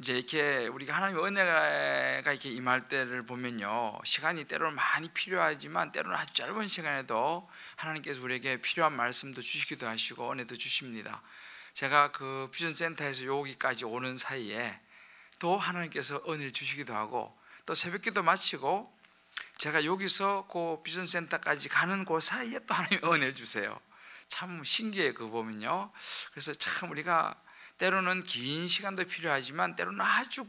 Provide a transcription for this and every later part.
이제 이렇게 우리가 하나님의 은혜가 이렇게 임할 때를 보면요, 시간이 때로는 많이 필요하지만 때로는 아주 짧은 시간에도 하나님께서 우리에게 필요한 말씀도 주시기도 하시고 은혜도 주십니다. 제가 그 비전센터에서 여기까지 오는 사이에 또 하나님께서 은혜를 주시기도 하고, 또 새벽기도 마치고 제가 여기서 그 비전센터까지 가는 그 사이에 또 하나님의 은혜를 주세요. 참 신기해요, 그거 보면요. 그래서 참 우리가 때로는 긴 시간도 필요하지만 때로는 아주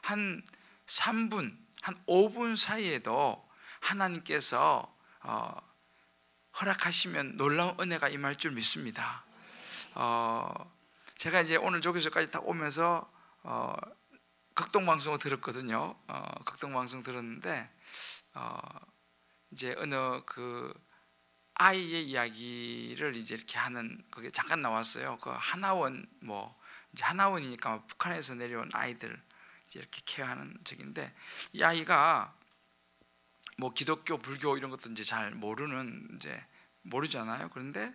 한 3분, 한 5분 사이에도 하나님께서 허락하시면 놀라운 은혜가 임할 줄 믿습니다. 제가 이제 오늘 저기서까지 딱 오면서 극동방송을 들었거든요. 극동방송 들었는데 이제 어느 그 아이의 이야기를 이제 이렇게 하는 그게 잠깐 나왔어요. 그 하나원 이제 하나원이니까 북한에서 내려온 아이들 이제 이렇게 케어하는 적인데, 이 아이가 뭐 기독교, 불교 이런 것도 이제 잘 모르잖아요. 그런데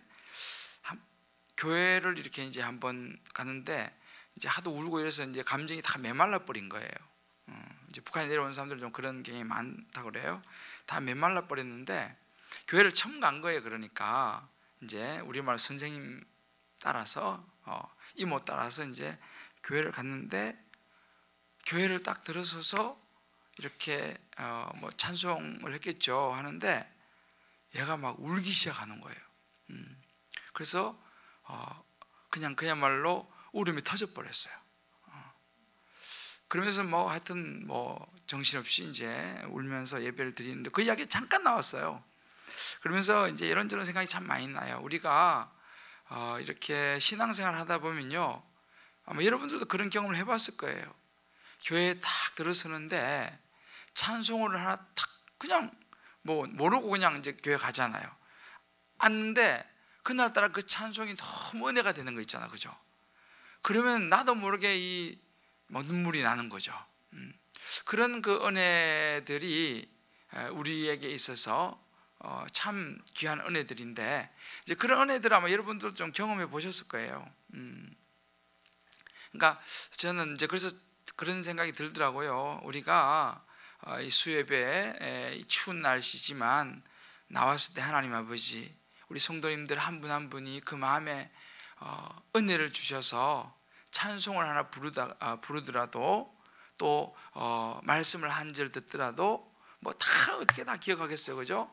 교회를 이렇게 이제 한번 가는데 이제 하도 울고 이래서 이제 감정이 다 메말라 버린 거예요. 이제 북한에 내려온 사람들은 좀 그런 경향이 많다고 그래요. 다 메말라 버렸는데 교회를 처음 간 거예요. 그러니까 이제 우리말 선생님 따라서 이모 따라서 이제 교회를 갔는데, 교회를 딱 들어서서 이렇게 뭐 찬송을 했겠죠. 하는데 얘가 막 울기 시작하는 거예요. 그래서 그야말로 울음이 터져버렸어요. 그러면서 뭐 하여튼 뭐 정신없이 이제 울면서 예배를 드리는데 그 이야기 잠깐 나왔어요. 그러면서 이제 이런저런 생각이 참 많이 나요. 우리가 이렇게 신앙생활 하다 보면요, 아마 여러분들도 그런 경험을 해봤을 거예요. 교회에 딱 들어서는데 찬송을 하나 딱 그냥 뭐 모르고 그냥 이제 교회 가잖아요. 앉는데 그날따라 그 찬송이 너무 은혜가 되는 거 있잖아, 그죠? 그러면 나도 모르게 눈물이 나는 거죠. 그런 그 은혜들이 우리에게 있어서 참 귀한 은혜들인데, 이제 그런 은혜들 아마 여러분들도 좀 경험해 보셨을 거예요. 그러니까 저는 이제 그래서 그런 생각이 들더라고요. 우리가 이 수요예배에 이 추운 날씨지만 나왔을 때 하나님 아버지, 우리 성도님들 한 분 한 분이 그 마음에 은혜를 주셔서 찬송을 하나 부르더라도, 또 말씀을 한 절 듣더라도 뭐 다 어떻게 다 기억하겠어요, 그죠?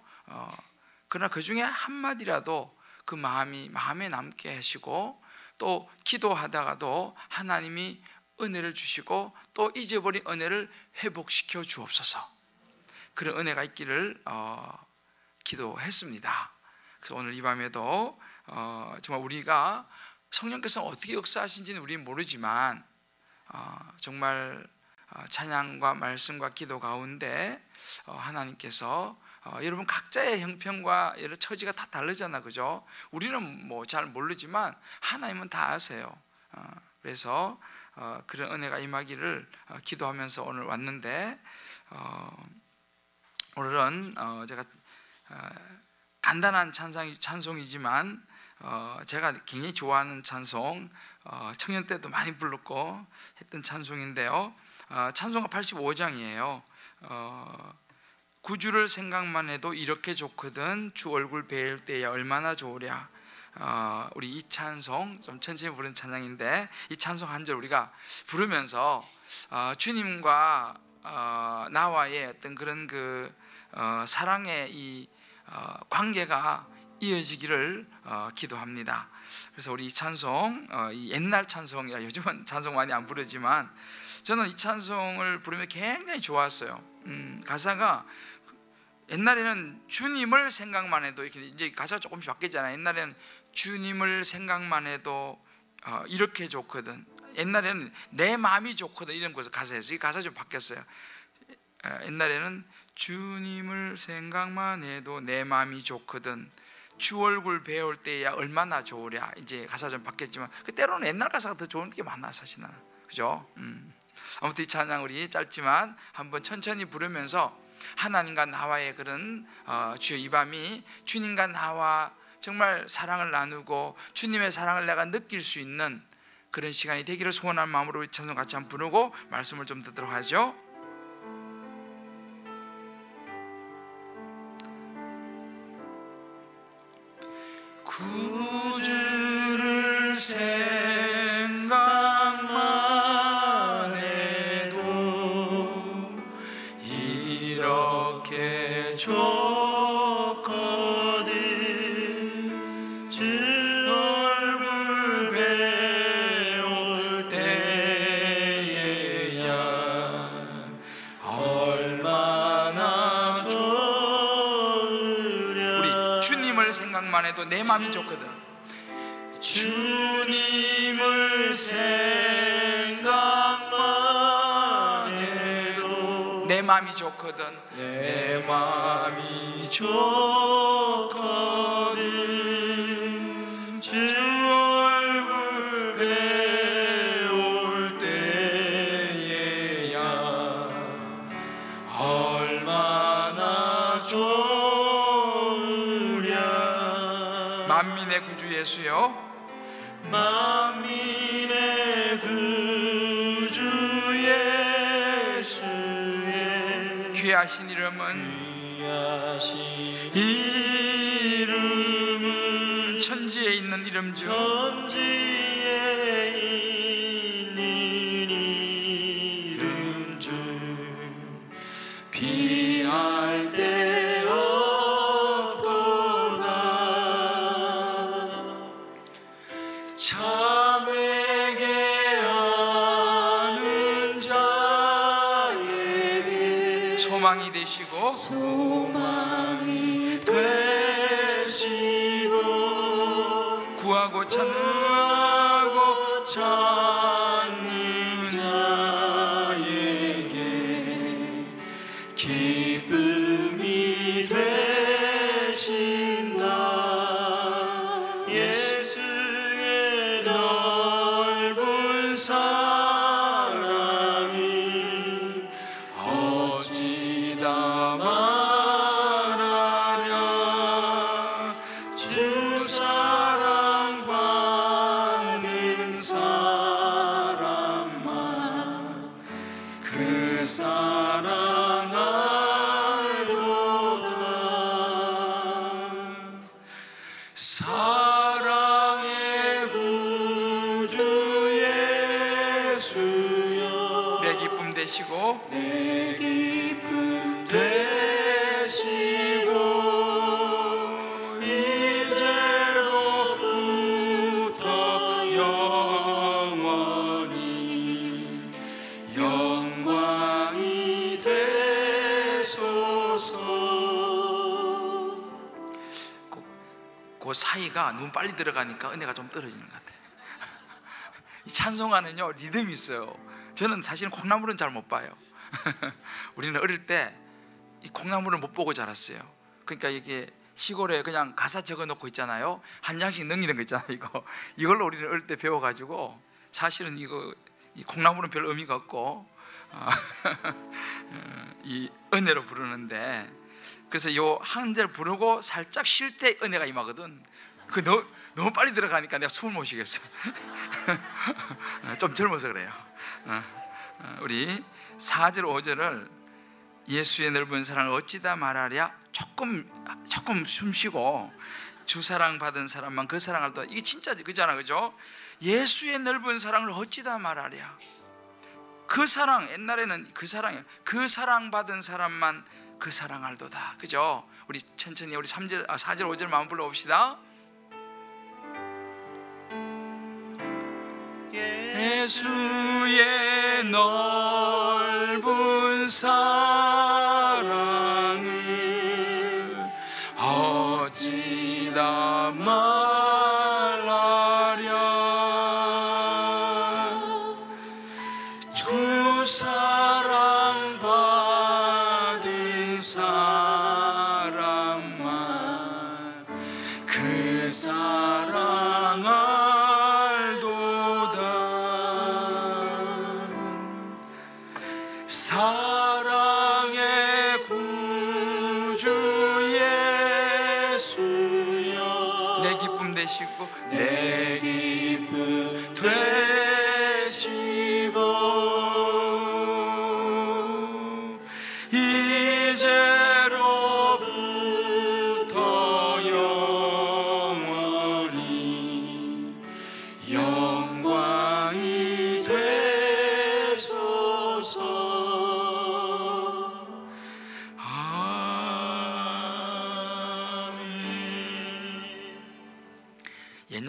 그러나 그 중에 한마디라도 그 마음에 남게 하시고, 또 기도하다가도 하나님이 은혜를 주시고 또 잊어버린 은혜를 회복시켜 주옵소서. 그런 은혜가 있기를 기도했습니다. 그래서 오늘 이 밤에도 정말 우리가 성령께서 어떻게 역사하신지는 우리는 모르지만 정말 찬양과 말씀과 기도 가운데 하나님께서 여러분 각자의 형편과 여러 처지가 다 다르잖아, 그죠? 우리는 뭐 잘 모르지만 하나님은 다 아세요. 그래서 그런 은혜가 임하기를 기도하면서 오늘 왔는데, 오늘은 제가 간단한 찬송이지만 제가 굉장히 좋아하는 찬송, 청년 때도 많이 불렀고 했던 찬송인데요. 찬송가 85장이에요. 구주를 생각만 해도 이렇게 좋거든, 주 얼굴 뵐 때에 얼마나 좋으랴. 우리 이 찬송 좀 천천히 부르는 찬양인데, 이 찬송 한 절 우리가 부르면서 주님과 나와의 어떤 그런 그 사랑의 이 관계가 이어지기를 기도합니다. 그래서 우리 이 찬송, 이 옛날 찬송이라 요즘은 찬송 많이 안 부르지만 저는 이 찬송을 부르면 굉장히 좋았어요. 가사가 옛날에는 주님을 생각만 해도, 이렇게 이제 가사가 조금씩 바뀌잖아요. 옛날에는 주님을 생각만 해도 이렇게 좋거든, 옛날에는 내 마음이 좋거든, 이런 거에서 가사에서 이 가사 좀 바뀌었어요. 옛날에는 주님을 생각만 해도 내 마음이 좋거든, 주 얼굴 배울 때야 얼마나 좋으랴. 이제 가사 좀 바뀌었지만 때로는 옛날 가사가 더 좋은 게 많아, 사실은, 그죠? 아무튼 이 찬양 우리 짧지만 한번 천천히 부르면서 하나님과 나와의 그런 주여 이 밤이 주님과 나와 정말 사랑을 나누고 주님의 사랑을 내가 느낄 수 있는 그런 시간이 되기를 소원한 마음으로 찬송 같이 한번 부르고 말씀을 좀 듣도록 하죠. 구주를 생각만 해도 이렇게 좋거든. 주 얼굴 배울 때에야 얼마나 좋으랴. 우리 주님을 생각만 해도 내 마음이 좋거든. 주님을 생각만 해도 내 마음이 좋거든. 내 마음이 좋거든. 주 얼굴 배울 때에야 얼마나 좋으랴. 만민의 구주 예수여, 만민의 구주 예수의 귀하신 이름은 천지에 있는 이름 중 비할 데 없도다. 참에게 아는 자에게 소망이 되시고 구하고 찾는 자에게 기쁨이 되신다. 예수의 넓은 사랑을 어찌다 말하랴. 주 사랑 받는 사람만 그 사랑 알도다. 사랑의 구주 예수여, 내 기쁨 되시고 내 기쁨 되시고 이제로부터 영원히 영광이 되소서. 그 사이가 너무 빨리 들어가니까 은혜가 좀 떨어지는 것 같아요. 이 찬송가는요 리듬이 있어요. 저는 사실은 콩나물은 잘 못 봐요. 우리는 어릴 때 이 콩나물을 못 보고 자랐어요. 그러니까 이게 시골에 그냥 가사 적어놓고 있잖아요. 한 장씩 넘기는 거 있잖아요. 이걸로 우리는 어릴 때 배워가지고 사실은 이 콩나물은 별 의미가 없고 이 은혜로 부르는데, 그래서 요 한 절 부르고 살짝 쉴 때 은혜가 임하거든. 그 너무 빨리 들어가니까 내가 숨을 못 쉬겠어. 좀 젊어서 그래요. 우리 4절 5절을 예수의 넓은 사랑을 어찌다 말하랴. 조금 숨 쉬고 주 사랑 받은 사람만 그 사랑을 또, 이게 진짜 그잖아, 그죠? 예수의 넓은 사랑을 어찌다 말하랴. 그 사랑, 옛날에는 그 사랑이에요. 그 사랑 받은 사람만 그 사랑 알도다, 그죠? 우리 천천히 우리 4절 5절만 한번 불러봅시다. 예수의 넓은 사랑을 어찌다 말하랴. 주 사랑 받은 사람만 그 사랑 알도다. 사랑의 구주 예수여, 내 기쁨 되시고 내 기쁨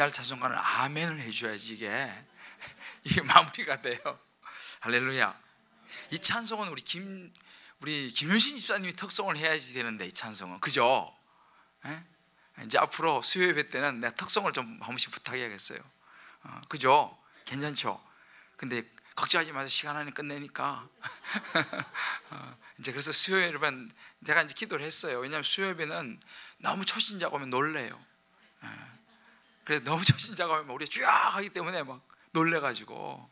옛날 찬송가는 아멘을 해줘야지 이게 마무리가 돼요. 할렐루야. 이 찬송은 우리 김윤신 집사님이 특송을 해야지 되는데, 이 찬송은, 그죠? 예? 이제 앞으로 수요 예배 때는 내가 특송을 좀 한 번씩 부탁해야겠어요. 그죠? 괜찮죠? 근데 걱정하지 마세요. 시간 안에 끝내니까. 이제 그래서 수요 예배는 내가 이제 기도를 했어요. 왜냐하면 수요 예배는 너무 초신자가 오면 놀래요. 그래서 너무 초신자가 오면 우리가 쫙 하기 때문에 막 놀래가지고,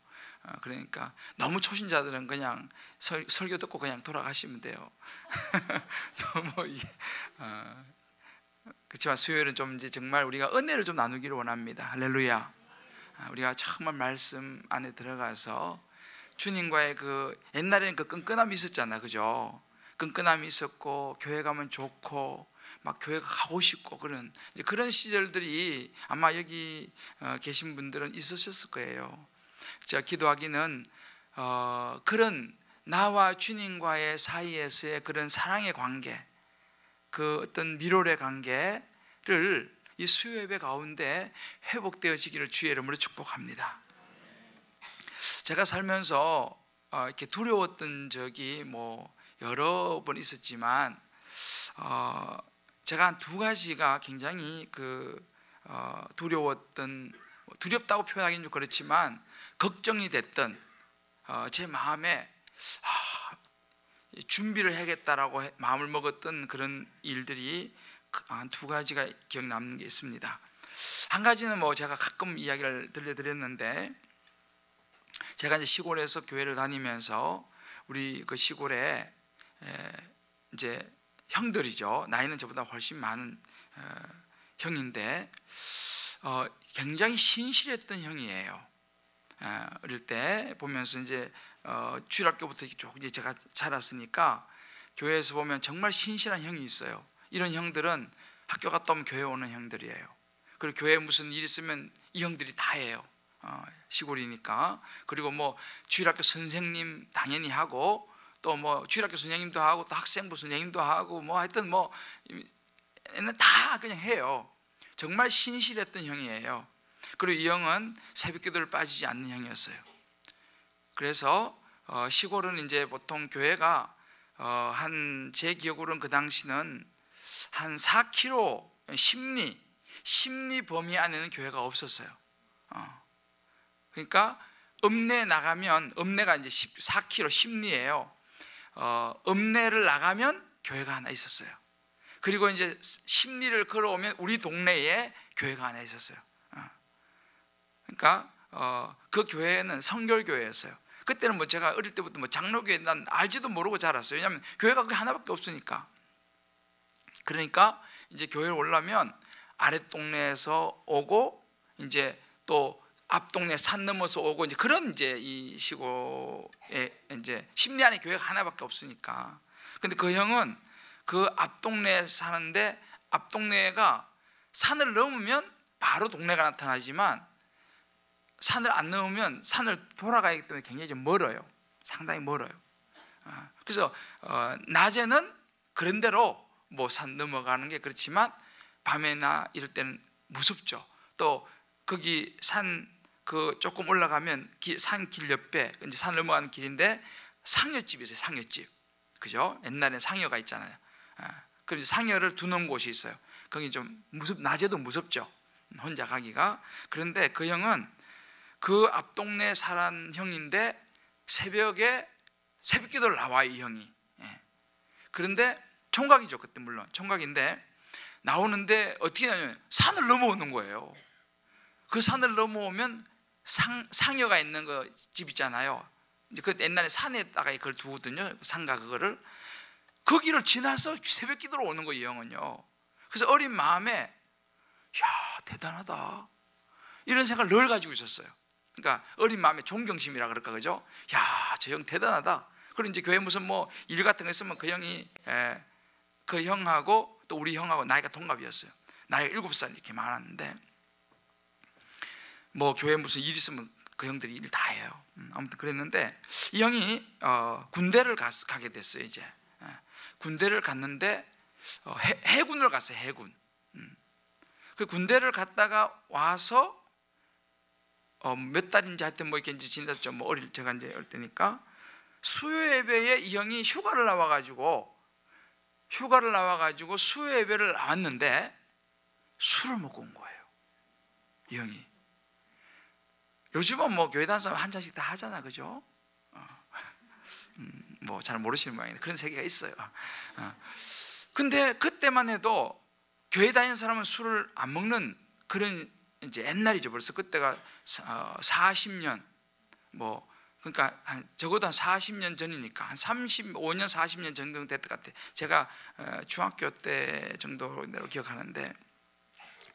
그러니까 너무 초신자들은 그냥 설교 듣고 그냥 돌아가시면 돼요. 너무 이게 그렇지만 수요일은 좀 이제 정말 우리가 은혜를 좀 나누기를 원합니다. 할렐루야. 우리가 정말 말씀 안에 들어가서 주님과의 그 옛날에는 그 끈끈함이 있었잖아, 그죠? 끈끈함이 있었고 교회 가면 좋고 막 교회 가고 싶고 그런 시절들이 아마 여기 계신 분들은 있으셨을 거예요. 제가 기도하기는 그런 나와 주님과의 사이에서의 그런 사랑의 관계, 그 어떤 밀월의 관계를 이 수요 예배 가운데 회복되어지기를 주의 이름으로 축복합니다. 제가 살면서 이렇게 두려웠던 적이 뭐 여러 번 있었지만 제가 한 두 가지가 굉장히 두렵다고 표현하기는 좀 그렇지만 걱정이 됐던 제 마음에 준비를 해야겠다라고 마음을 먹었던 그런 일들이 한 두 가지가 기억 남는 게 있습니다. 한 가지는 뭐 제가 가끔 이야기를 들려드렸는데, 제가 이제 시골에서 교회를 다니면서 우리 그 시골에 이제 형들이죠. 나이는 저보다 훨씬 많은 형인데 굉장히 신실했던 형이에요. 어릴 때 보면서 이제 주일학교부터 쭉 이제 제가 자랐으니까 교회에서 보면 정말 신실한 형이 있어요. 이런 형들은 학교 갔다 오면 교회 오는 형들이에요. 그리고 교회에 무슨 일 있으면 이 형들이 다 해요. 시골이니까. 그리고 뭐 주일학교 선생님 당연히 하고, 또 뭐 주일학교 선생님도 하고, 또 학생부 선생님도 하고, 뭐 하여튼 뭐 다 그냥 해요. 정말 신실했던 형이에요. 그리고 이 형은 새벽기도를 빠지지 않는 형이었어요. 그래서 시골은 이제 보통 교회가 제 기억으로는 그 당시는 한 4km 심리 범위 안에는 교회가 없었어요. 그러니까 읍내 나가면, 읍내가 이제 4km 심리예요. 읍내를 나가면 교회가 하나 있었어요. 그리고 이제 심리를 걸어오면 우리 동네에 교회가 하나 있었어요. 그러니까 그 교회는 성결교회였어요. 그때는 뭐 제가 어릴 때부터 뭐 장로교회 난 알지도 모르고 자랐어요. 왜냐하면 교회가 그 하나밖에 없으니까. 그러니까 이제 교회를 오려면 아랫동네에서 오고, 이제 또 앞동네 산 넘어서 오고, 이제 그런 이제 이 시골에 이제 심리 안에 교회가 하나밖에 없으니까. 근데 그 형은 그 앞동네에 사는데, 앞동네가 산을 넘으면 바로 동네가 나타나지만 산을 안 넘으면 산을 돌아가야 하기 때문에 굉장히 좀 멀어요. 상당히 멀어요. 그래서 낮에는 그런 대로 뭐 산 넘어가는 게 그렇지만 밤에나 이럴 때는 무섭죠. 또 거기 산 조금 올라가면 산 길 옆에 이제 산 넘어가는 길인데 상여집이 있어요. 상여집, 그죠? 옛날에 상여가 있잖아요. 그리고 상여를 두는 곳이 있어요. 거기 좀 낮에도 무섭죠. 혼자 가기가. 그런데 그 형은 그 앞동네 사는 형인데 새벽에 새벽기도를 나와요, 이 형이. 그런데 총각이죠, 그때. 물론 총각인데 나오는데 어떻게 하냐면 산을 넘어오는 거예요. 그 산을 넘어오면 상여가 있는 그 집 있잖아요. 이제 그 옛날에 산에다가 그걸 두거든요. 상가 그거를. 거기를 지나서 새벽기도로 오는 거예요, 이 형은요. 그래서 어린 마음에 야, 대단하다, 이런 생각을 늘 가지고 있었어요. 그러니까 어린 마음에 존경심이라 그럴까, 그죠? 야, 저 형 대단하다. 그리고 이제 교회 무슨 뭐 일 같은 거 있으면 그 형이 그 형하고 또 우리 형하고 나이가 동갑이었어요. 나이가 7살 이렇게 많았는데, 뭐 교회 무슨 일 있으면 그 형들이 일 다 해요. 아무튼 그랬는데 이 형이 군대를 가게 됐어요. 이제 군대를 갔는데 해군을 갔어요. 해군. 그 군대를 갔다가 와서 몇 달인지 하여튼 뭐 이렇게 이제 지냈죠. 뭐 제가 이제 어릴 때니까 수요 예배에 이 형이 휴가를 나와가지고 수요 예배를 나왔는데 술을 먹고 온 거예요. 이 형이. 요즘은 뭐 교회 다니는 사람 한 잔씩 다 하잖아, 그죠? 뭐 잘 모르시는 모양인데 그런 세계가 있어요. 근데 그때만 해도 교회 다니는 사람은 술을 안 먹는 그런 이제 옛날이죠. 벌써 그때가 40년 뭐 그러니까 적어도 한 40년 전이니까 한 35년 40년 정도 됐던 것 같아요. 제가 중학교 때 정도로 기억하는데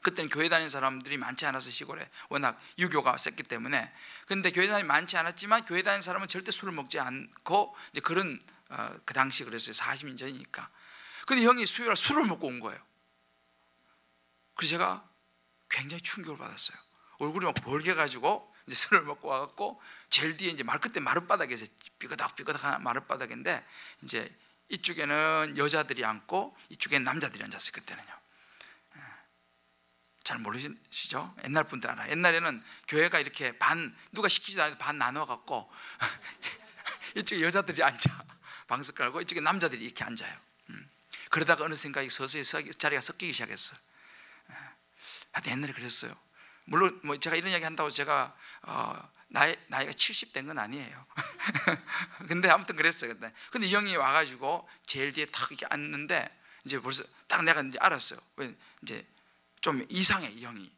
그때는 교회 다니는 사람들이 많지 않아서 시골에 워낙 유교가 셌기 때문에. 근데 교회 다니는 많지 않았지만 교회 다니는 사람은 절대 술을 먹지 않고 이제 그런 그 당시 그랬어요. 40년 전이니까. 근데 형이 수요일 술을 먹고 온 거예요. 그래서 제가 굉장히 충격을 받았어요. 얼굴이 막 벌게가지고 이제 술을 먹고 와갖고 제일 뒤에 이제 그때 마룻바닥에서 삐그덕 마룻바닥인데 이제 이쪽에는 여자들이 앉고 이쪽에는 남자들이 앉았어요. 그때는요. 잘 모르시죠? 옛날 분들 알아요. 옛날에는 교회가 이렇게 누가 시키지도 않아도 반 나눠갖고 이쪽에 여자들이 앉아 방석 깔고 이쪽에 남자들이 이렇게 앉아요. 그러다가 어느 생각이 서서히 자리가 섞이기 시작했어요. 하여튼 옛날에 그랬어요. 물론 뭐 제가 이런 이야기 한다고 제가 나이가 70 된 건 아니에요. 근데 아무튼 그랬어요. 근데 이 형이 와가지고 제일 뒤에 탁 이렇게 앉는데 이제 벌써 딱 내가 이제 알았어요. 왜 이제 좀 이상해 이 형이.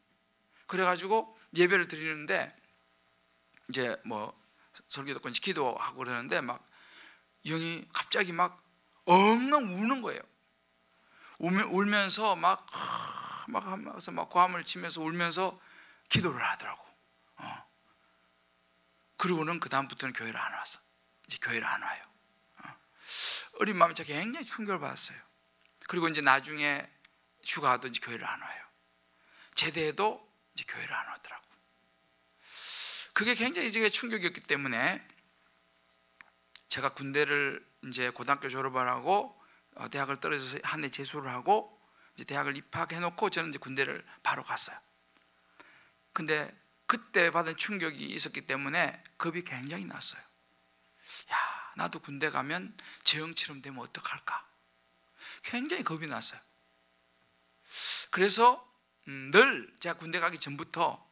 그래가지고 예배를 드리는데 이제 뭐 설교 듣고 이제 기도하고 그러는데 막 이 형이 갑자기 막 엉엉 우는 거예요. 울면서 막 하면서 막 고함을 치면서 울면서 기도를 하더라고. 그리고는 그 다음부터는 교회를 안 와서 이제 교회를 안 와요. 어린 마음에 제가 굉장히 충격을 받았어요. 그리고 이제 나중에 휴가도 이제 교회를 안 와요. 제대해도 이제 교회를 안 오더라고. 그게 굉장히 제게 충격이었기 때문에 제가 군대를 이제 고등학교 졸업을 하고 대학을 떨어져서 한 해 재수를 하고 이제 대학을 입학해 놓고 저는 이제 군대를 바로 갔어요. 근데 그때 받은 충격이 있었기 때문에 겁이 굉장히 났어요. 야, 나도 군대 가면 저 형처럼 되면 어떡할까? 굉장히 겁이 났어요. 그래서 늘 제가 군대 가기 전부터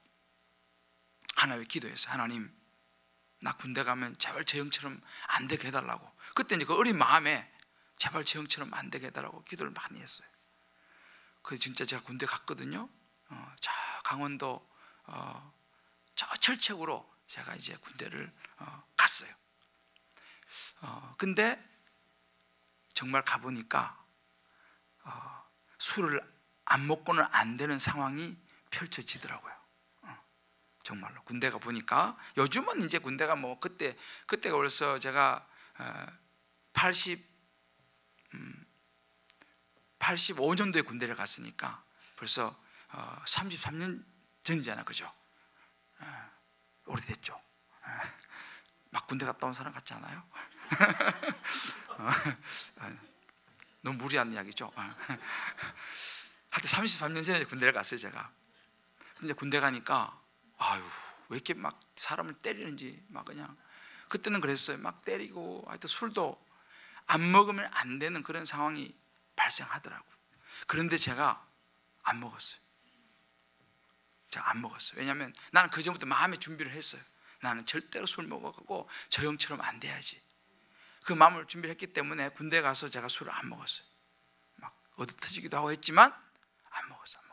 하나님께 기도했어요. 하나님, 나 군대 가면 제발 저 형처럼 안 되게 해달라고. 그때 이제 그 어린 마음에 제발 저 형처럼 안 되게 해달라고 기도를 많이 했어요. 그래서 진짜 제가 군대 갔거든요. 저 강원도 저 철책으로 제가 이제 군대를 갔어요. 근데 정말 가보니까 술을 안 먹고는 안 되는 상황이 펼쳐지더라고요. 정말로 군대가 보니까 요즘은 이제 군대가 뭐 그때가 벌써 제가 85년도에 군대를 갔으니까 벌써 33년 전이잖아, 그죠? 오래됐죠. 막 군대 갔다 온 사람 같지 않아요? 너무 무리한 이야기죠. 하여튼 33년 전에 군대를 갔어요, 제가. 근데 군대 가니까 아유, 왜 이렇게 막 사람을 때리는지 막 그냥 그때는 그랬어요. 막 때리고 하여튼 술도 안 먹으면 안 되는 그런 상황이 발생하더라고. 그런데 제가 안 먹었어요. 제가 안 먹었어요. 왜냐하면 나는 그 전부터 마음의 준비를 했어요. 나는 절대로 술 먹어갖고 저 형처럼 안 돼야지. 그 마음을 준비를 했기 때문에 군대 가서 제가 술을 안 먹었어요. 막 어디터지기도 하고 했지만 안 먹었어.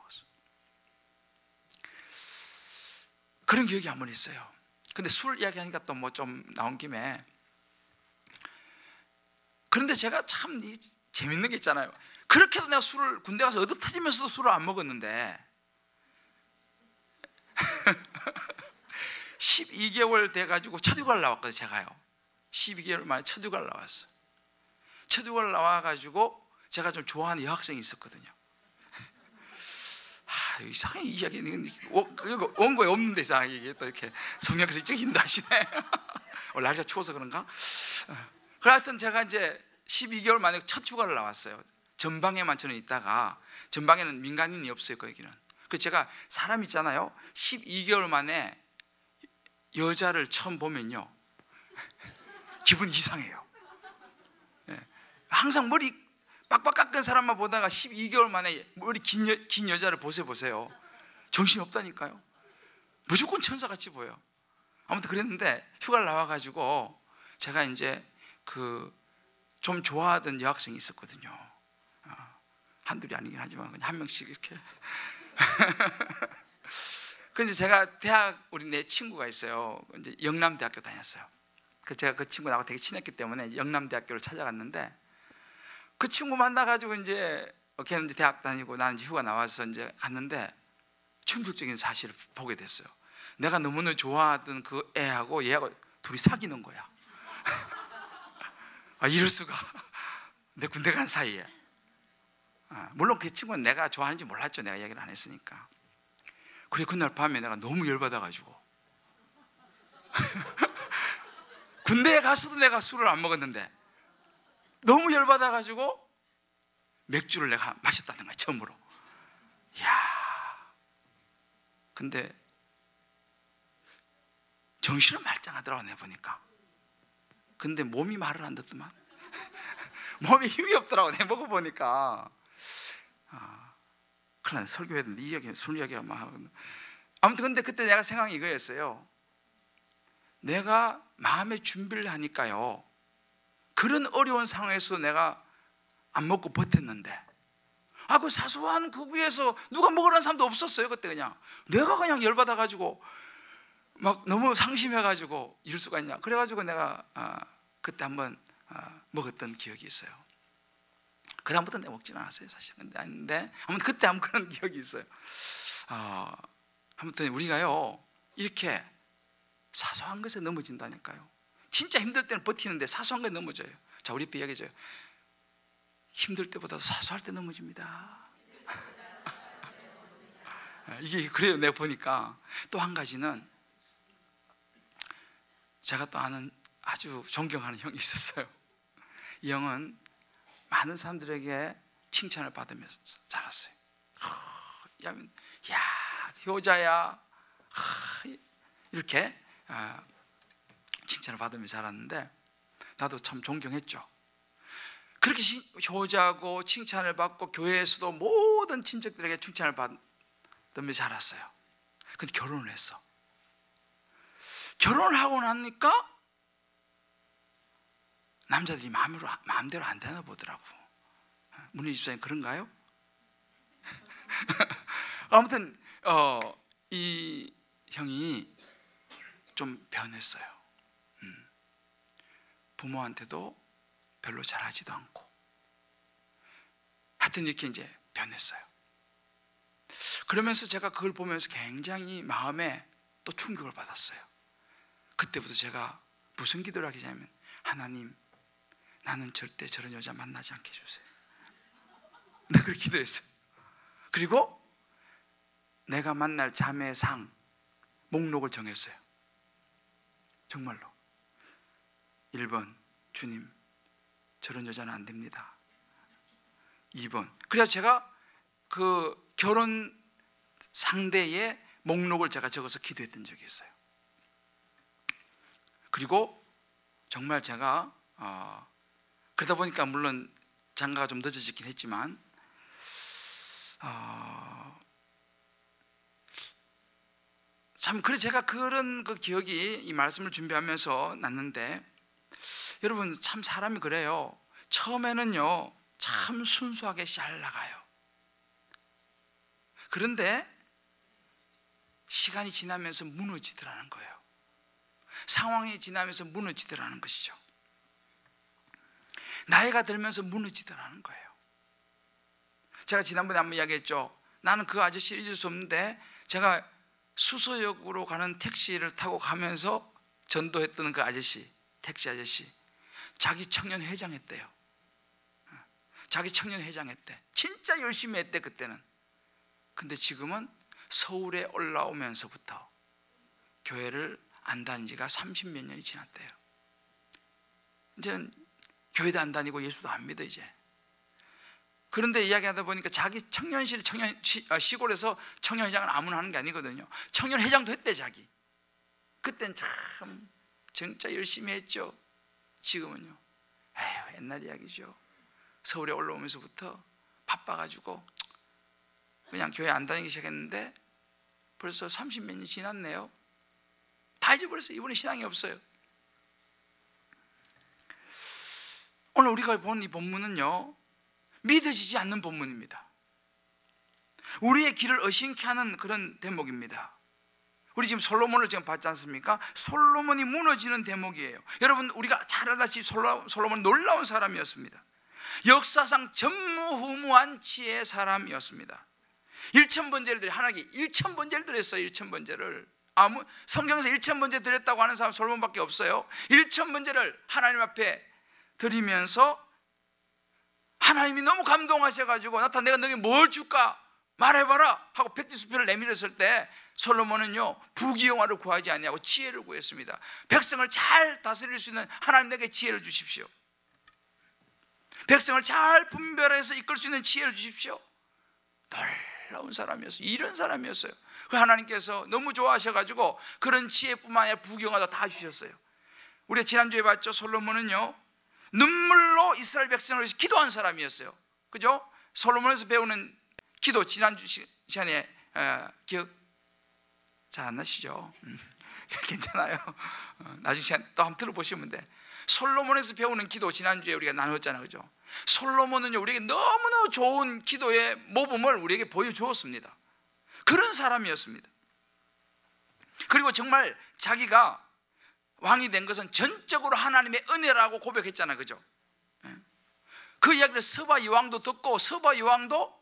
그런 기억이 한 번 있어요. 근데 술 이야기하니까 또 뭐 좀 나온 김에, 그런데 제가 참 재밌는 게 있잖아요. 그렇게 해도 내가 술을 군대 가서 얻어터지면서도 술을 안 먹었는데 12개월 돼가지고 첫 휴가를 나왔거든요. 제가요 12개월 만에 첫 휴가를 나왔어요. 첫 휴가를 나와가지고 제가 좀 좋아하는 여학생이 있었거든요. 이상하게 이야기 원고에 없는데 이상하게 이게 또 이렇게 성령께서 찍힌다 하시네. 날씨가 추워서 그런가? 그래 하여튼 제가 이제 12개월 만에 첫 휴가를 나왔어요. 전방에만 저는 있다가, 전방에는 민간인이 없어요, 거기는. 그 제가 사람 있잖아요, 12개월 만에 여자를 처음 보면요 기분이 이상해요. 항상 머리 빡빡 깎은 사람만 보다가 12개월 만에 머리 긴 여자를 보세요. 정신이 없다니까요. 무조건 천사같이 보여. 아무튼 그랬는데 휴가를 나와가지고 제가 이제 좀 좋아하던 여학생이 있었거든요. 한둘이 아니긴 하지만 그냥 한 명씩 이렇게. 근데 제가 우리 내 친구가 있어요. 이제 영남대학교 다녔어요. 제가 그 친구 나하고 되게 친했기 때문에 영남대학교를 찾아갔는데, 그 친구 만나가지고 이제 걔는 이제 대학 다니고 나는 이제 휴가 나와서 이제 갔는데 충격적인 사실을 보게 됐어요. 내가 너무나 좋아하던 그 애하고 얘하고 둘이 사귀는 거야. 이럴 수가. 내 군대 간 사이에. 물론 그 친구는 내가 좋아하는지 몰랐죠. 내가 얘기를 안 했으니까. 그래, 그날 밤에 내가 너무 열받아가지고 군대에 가서도 내가 술을 안 먹었는데 너무 열받아가지고 맥주를 내가 마셨다는 거야, 처음으로. 이야, 근데 정신은 말짱하더라고, 내 보니까. 근데 몸이 말을 안 듣더만. 몸에 힘이 없더라고, 내 먹어보니까. 큰일 났네, 설교해야 되는데 이 이야기, 술 이야기가 막 하거든. 아무튼 근데 그때 내가 생각이 이거였어요. 내가 마음의 준비를 하니까요, 그런 어려운 상황에서 내가 안 먹고 버텼는데, 그 사소한 그 위에서 누가 먹으라는 사람도 없었어요. 그때 그냥 내가 그냥 열받아가지고 막 너무 상심해가지고 이럴 수가 있냐. 그래가지고 내가 그때 한번 먹었던 기억이 있어요. 그 다음부터 내가 먹지는 않았어요, 사실. 근데 아무튼 그때 한번 그런 기억이 있어요. 아무튼 우리가요 이렇게 사소한 것에 넘어진다니까요. 진짜 힘들 때는 버티는데 사소한 것에 넘어져요. 자, 우리 옆에 얘기해줘요. 힘들 때보다도 사소할 때 넘어집니다. 이게 그래요. 내가 보니까. 또 한 가지는 제가 또 아는 아주 존경하는 형이 있었어요. 이 형은 많은 사람들에게 칭찬을 받으면서 자랐어요. 야, 효자야, 이렇게 칭찬을 받으면서 자랐는데 나도 참 존경했죠. 그렇게 효자고 칭찬을 받고 교회에서도 모든 친척들에게 칭찬을 받으면서 자랐어요. 근데 결혼을 했어. 결혼을 하고 나니까 남자들이 마음대로 안 되나 보더라고. 문희 집사님 그런가요? 아무튼 이 형이 좀 변했어요. 부모한테도 별로 잘하지도 않고, 하여튼 이렇게 이제 변했어요. 그러면서 제가 그걸 보면서 굉장히 마음에 또 충격을 받았어요. 그때부터 제가 무슨 기도를 하게 되냐면, 하나님, 나는 절대 저런 여자 만나지 않게 해주세요. 내가 그렇게 기도했어요. 그리고 내가 만날 자매상 목록을 정했어요. 정말로. 1번, 주님, 저런 여자는 안 됩니다. 2번. 그래서 제가 그 결혼 상대의 목록을 제가 적어서 기도했던 적이 있어요. 그리고 정말 제가 그러다 보니까 물론 장가가 좀 늦어지긴 했지만 참 그래 제가 그런 그 기억이 이 말씀을 준비하면서 났는데, 여러분 참 사람이 그래요. 처음에는요 참 순수하게 잘 나가요. 그런데 시간이 지나면서 무너지더라는 거예요. 상황이 지나면서 무너지더라는 것이죠. 나이가 들면서 무너지더라는 거예요. 제가 지난번에 한번 이야기했죠. 나는 그 아저씨를 잊을 수 없는데, 제가 수서역으로 가는 택시를 타고 가면서 전도했던 그 아저씨, 택시 아저씨, 자기 청년 회장했대요. 자기 청년 회장했대. 진짜 열심히 했대 그때는. 근데 지금은 서울에 올라오면서부터 교회를 안 다닌 지가 30몇 년이 지났대요. 이제는 교회도 안 다니고 예수도 안 믿어 이제. 그런데 이야기하다 보니까 자기 시골에서 청년회장은 아무나 하는 게 아니거든요. 청년회장도 했대 자기. 그땐 참 진짜 열심히 했죠. 지금은요, 에휴, 옛날 이야기죠. 서울에 올라오면서부터 바빠가지고 그냥 교회 안 다니기 시작했는데 벌써 30몇 년 지났네요. 다 잊어버렸어요. 이번에 신앙이 없어요. 오늘 우리가 본 이 본문은요, 믿어지지 않는 본문입니다. 우리의 길을 의심케 하는 그런 대목입니다. 우리 지금 솔로몬을 지금 봤지 않습니까? 솔로몬이 무너지는 대목이에요. 여러분, 우리가 잘 알다시피 솔로몬은 놀라운 사람이었습니다. 역사상 전무후무한 지혜의 사람이었습니다. 1000번제를 드려, 하나님께 1000번제를 드렸어요. 1000번제를 성경에서 1000번제 드렸다고 하는 사람 솔로몬밖에 없어요. 1000번제를 하나님 앞에 드리면서 하나님이 너무 감동하셔가지고 나타 내가 너에게 뭘 줄까 말해봐라 하고 백지수표를 내밀었을 때 솔로몬은요, 부귀영화를 구하지 않냐고 지혜를 구했습니다. 백성을 잘 다스릴 수 있는 하나님 내게 지혜를 주십시오. 백성을 잘 분별해서 이끌 수 있는 지혜를 주십시오. 놀라운 사람이었어요. 이런 사람이었어요. 그 하나님께서 너무 좋아하셔가지고 그런 지혜뿐만 아니라 부귀영화도 다 주셨어요. 우리가 지난주에 봤죠. 솔로몬은요, 눈물로 이스라엘 백성을 위해서 기도한 사람이었어요. 그죠? 솔로몬에서 배우는 기도, 지난주 시간에 기억 잘 안 나시죠? 괜찮아요. 나중에 시간 또 한번 들어보시면 돼. 솔로몬에서 배우는 기도, 지난주에 우리가 나눴잖아요. 그죠? 솔로몬은요, 우리에게 너무너무 좋은 기도의 모범을 우리에게 보여주었습니다. 그런 사람이었습니다. 그리고 정말 자기가 왕이 된 것은 전적으로 하나님의 은혜라고 고백했잖아요. 그죠? 그 이야기를 서바 여왕도 듣고, 서바 여왕도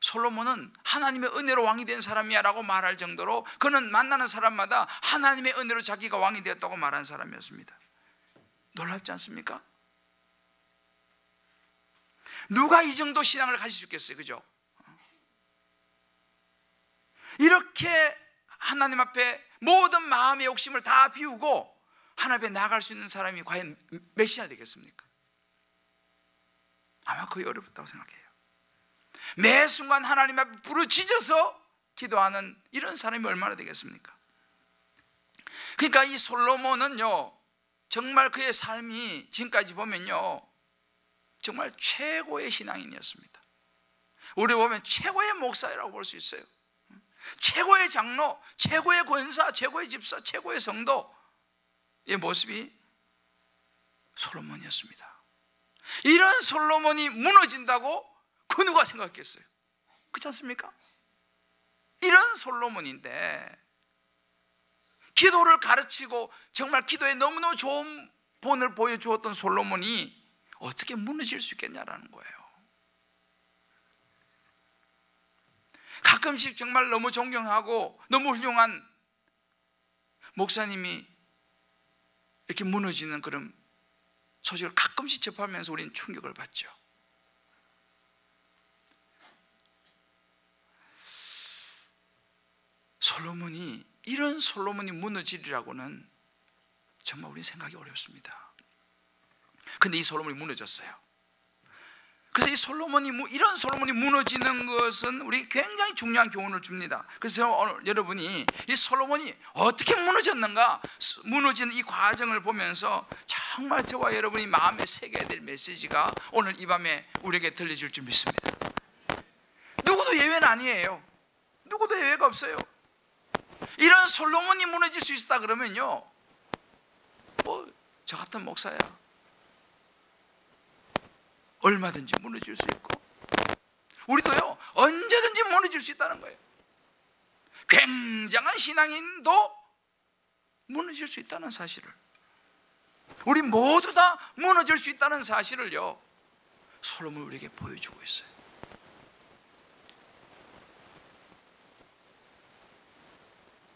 솔로몬은 하나님의 은혜로 왕이 된 사람이야 라고 말할 정도로 그는 만나는 사람마다 하나님의 은혜로 자기가 왕이 되었다고 말하는 사람이었습니다. 놀랍지 않습니까? 누가 이 정도 신앙을 가질 수 있겠어요? 그죠? 이렇게 하나님 앞에 모든 마음의 욕심을 다 비우고 하나님 앞에 나아갈 수 있는 사람이 과연 몇이나 되겠습니까? 아마 거의 어렵다고 생각해요. 매 순간 하나님 앞에 부르짖어서 기도하는 이런 사람이 얼마나 되겠습니까? 그러니까 이 솔로몬은요, 정말 그의 삶이 지금까지 보면요, 정말 최고의 신앙인이었습니다. 우리 보면 최고의 목사라고 볼 수 있어요. 최고의 장로, 최고의 권사, 최고의 집사, 최고의 성도의 모습이 솔로몬이었습니다. 이런 솔로몬이 무너진다고 그 누가 생각했겠어요? 그렇지 않습니까? 이런 솔로몬인데 기도를 가르치고 정말 기도에 너무너무 좋은 본을 보여주었던 솔로몬이 어떻게 무너질 수 있겠냐라는 거예요. 가끔씩 정말 너무 존경하고 너무 훌륭한 목사님이 이렇게 무너지는 그런 소식을 가끔씩 접하면서 우리는 충격을 받죠. 이런 솔로몬이 무너지리라고는 정말 우리 생각이 어렵습니다. 근데 이 솔로몬이 무너졌어요. 그래서 이런 솔로몬이 무너지는 것은 우리 굉장히 중요한 교훈을 줍니다. 그래서 오늘 여러분이 이 솔로몬이 어떻게 무너졌는가, 무너지는 이 과정을 보면서 정말 저와 여러분이 마음에 새겨야 될 메시지가 오늘 이 밤에 우리에게 들려줄 줄 믿습니다. 누구도 예외는 아니에요. 누구도 예외가 없어요. 이런 솔로몬이 무너질 수 있다 그러면요, 저 같은 목사야 얼마든지 무너질 수 있고, 우리도요 언제든지 무너질 수 있다는 거예요. 굉장한 신앙인도 무너질 수 있다는 사실을, 우리 모두 다 무너질 수 있다는 사실을요 솔로몬이 우리에게 보여주고 있어요.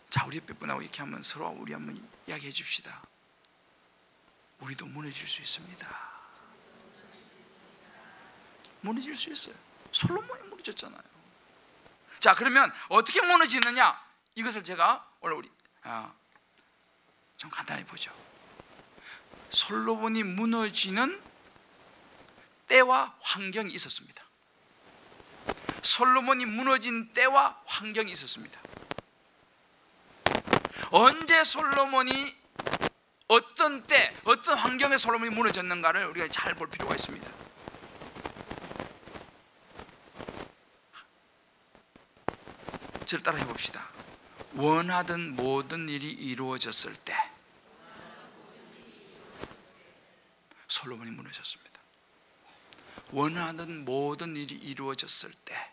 자, 우리 옆에 분하고 이렇게 한번 서로 우리 한번 이야기해 줍시다. 우리도 무너질 수 있습니다. 무너질 수 있어요. 솔로몬이 무너졌잖아요. 자, 그러면 어떻게 무너지느냐, 이것을 제가 오늘 우리 좀 간단히 보죠. 솔로몬이 무너지는 때와 환경이 있었습니다. 솔로몬이 무너진 때와 환경이 있었습니다. 언제 솔로몬이 어떤 때, 어떤 환경에 솔로몬이 무너졌는가를 우리가 잘 볼 필요가 있습니다. 저를 따라 해봅시다. 원하던 모든 일이 이루어졌을 때 솔로몬이 무너졌습니다. 원하던 모든 일이 이루어졌을 때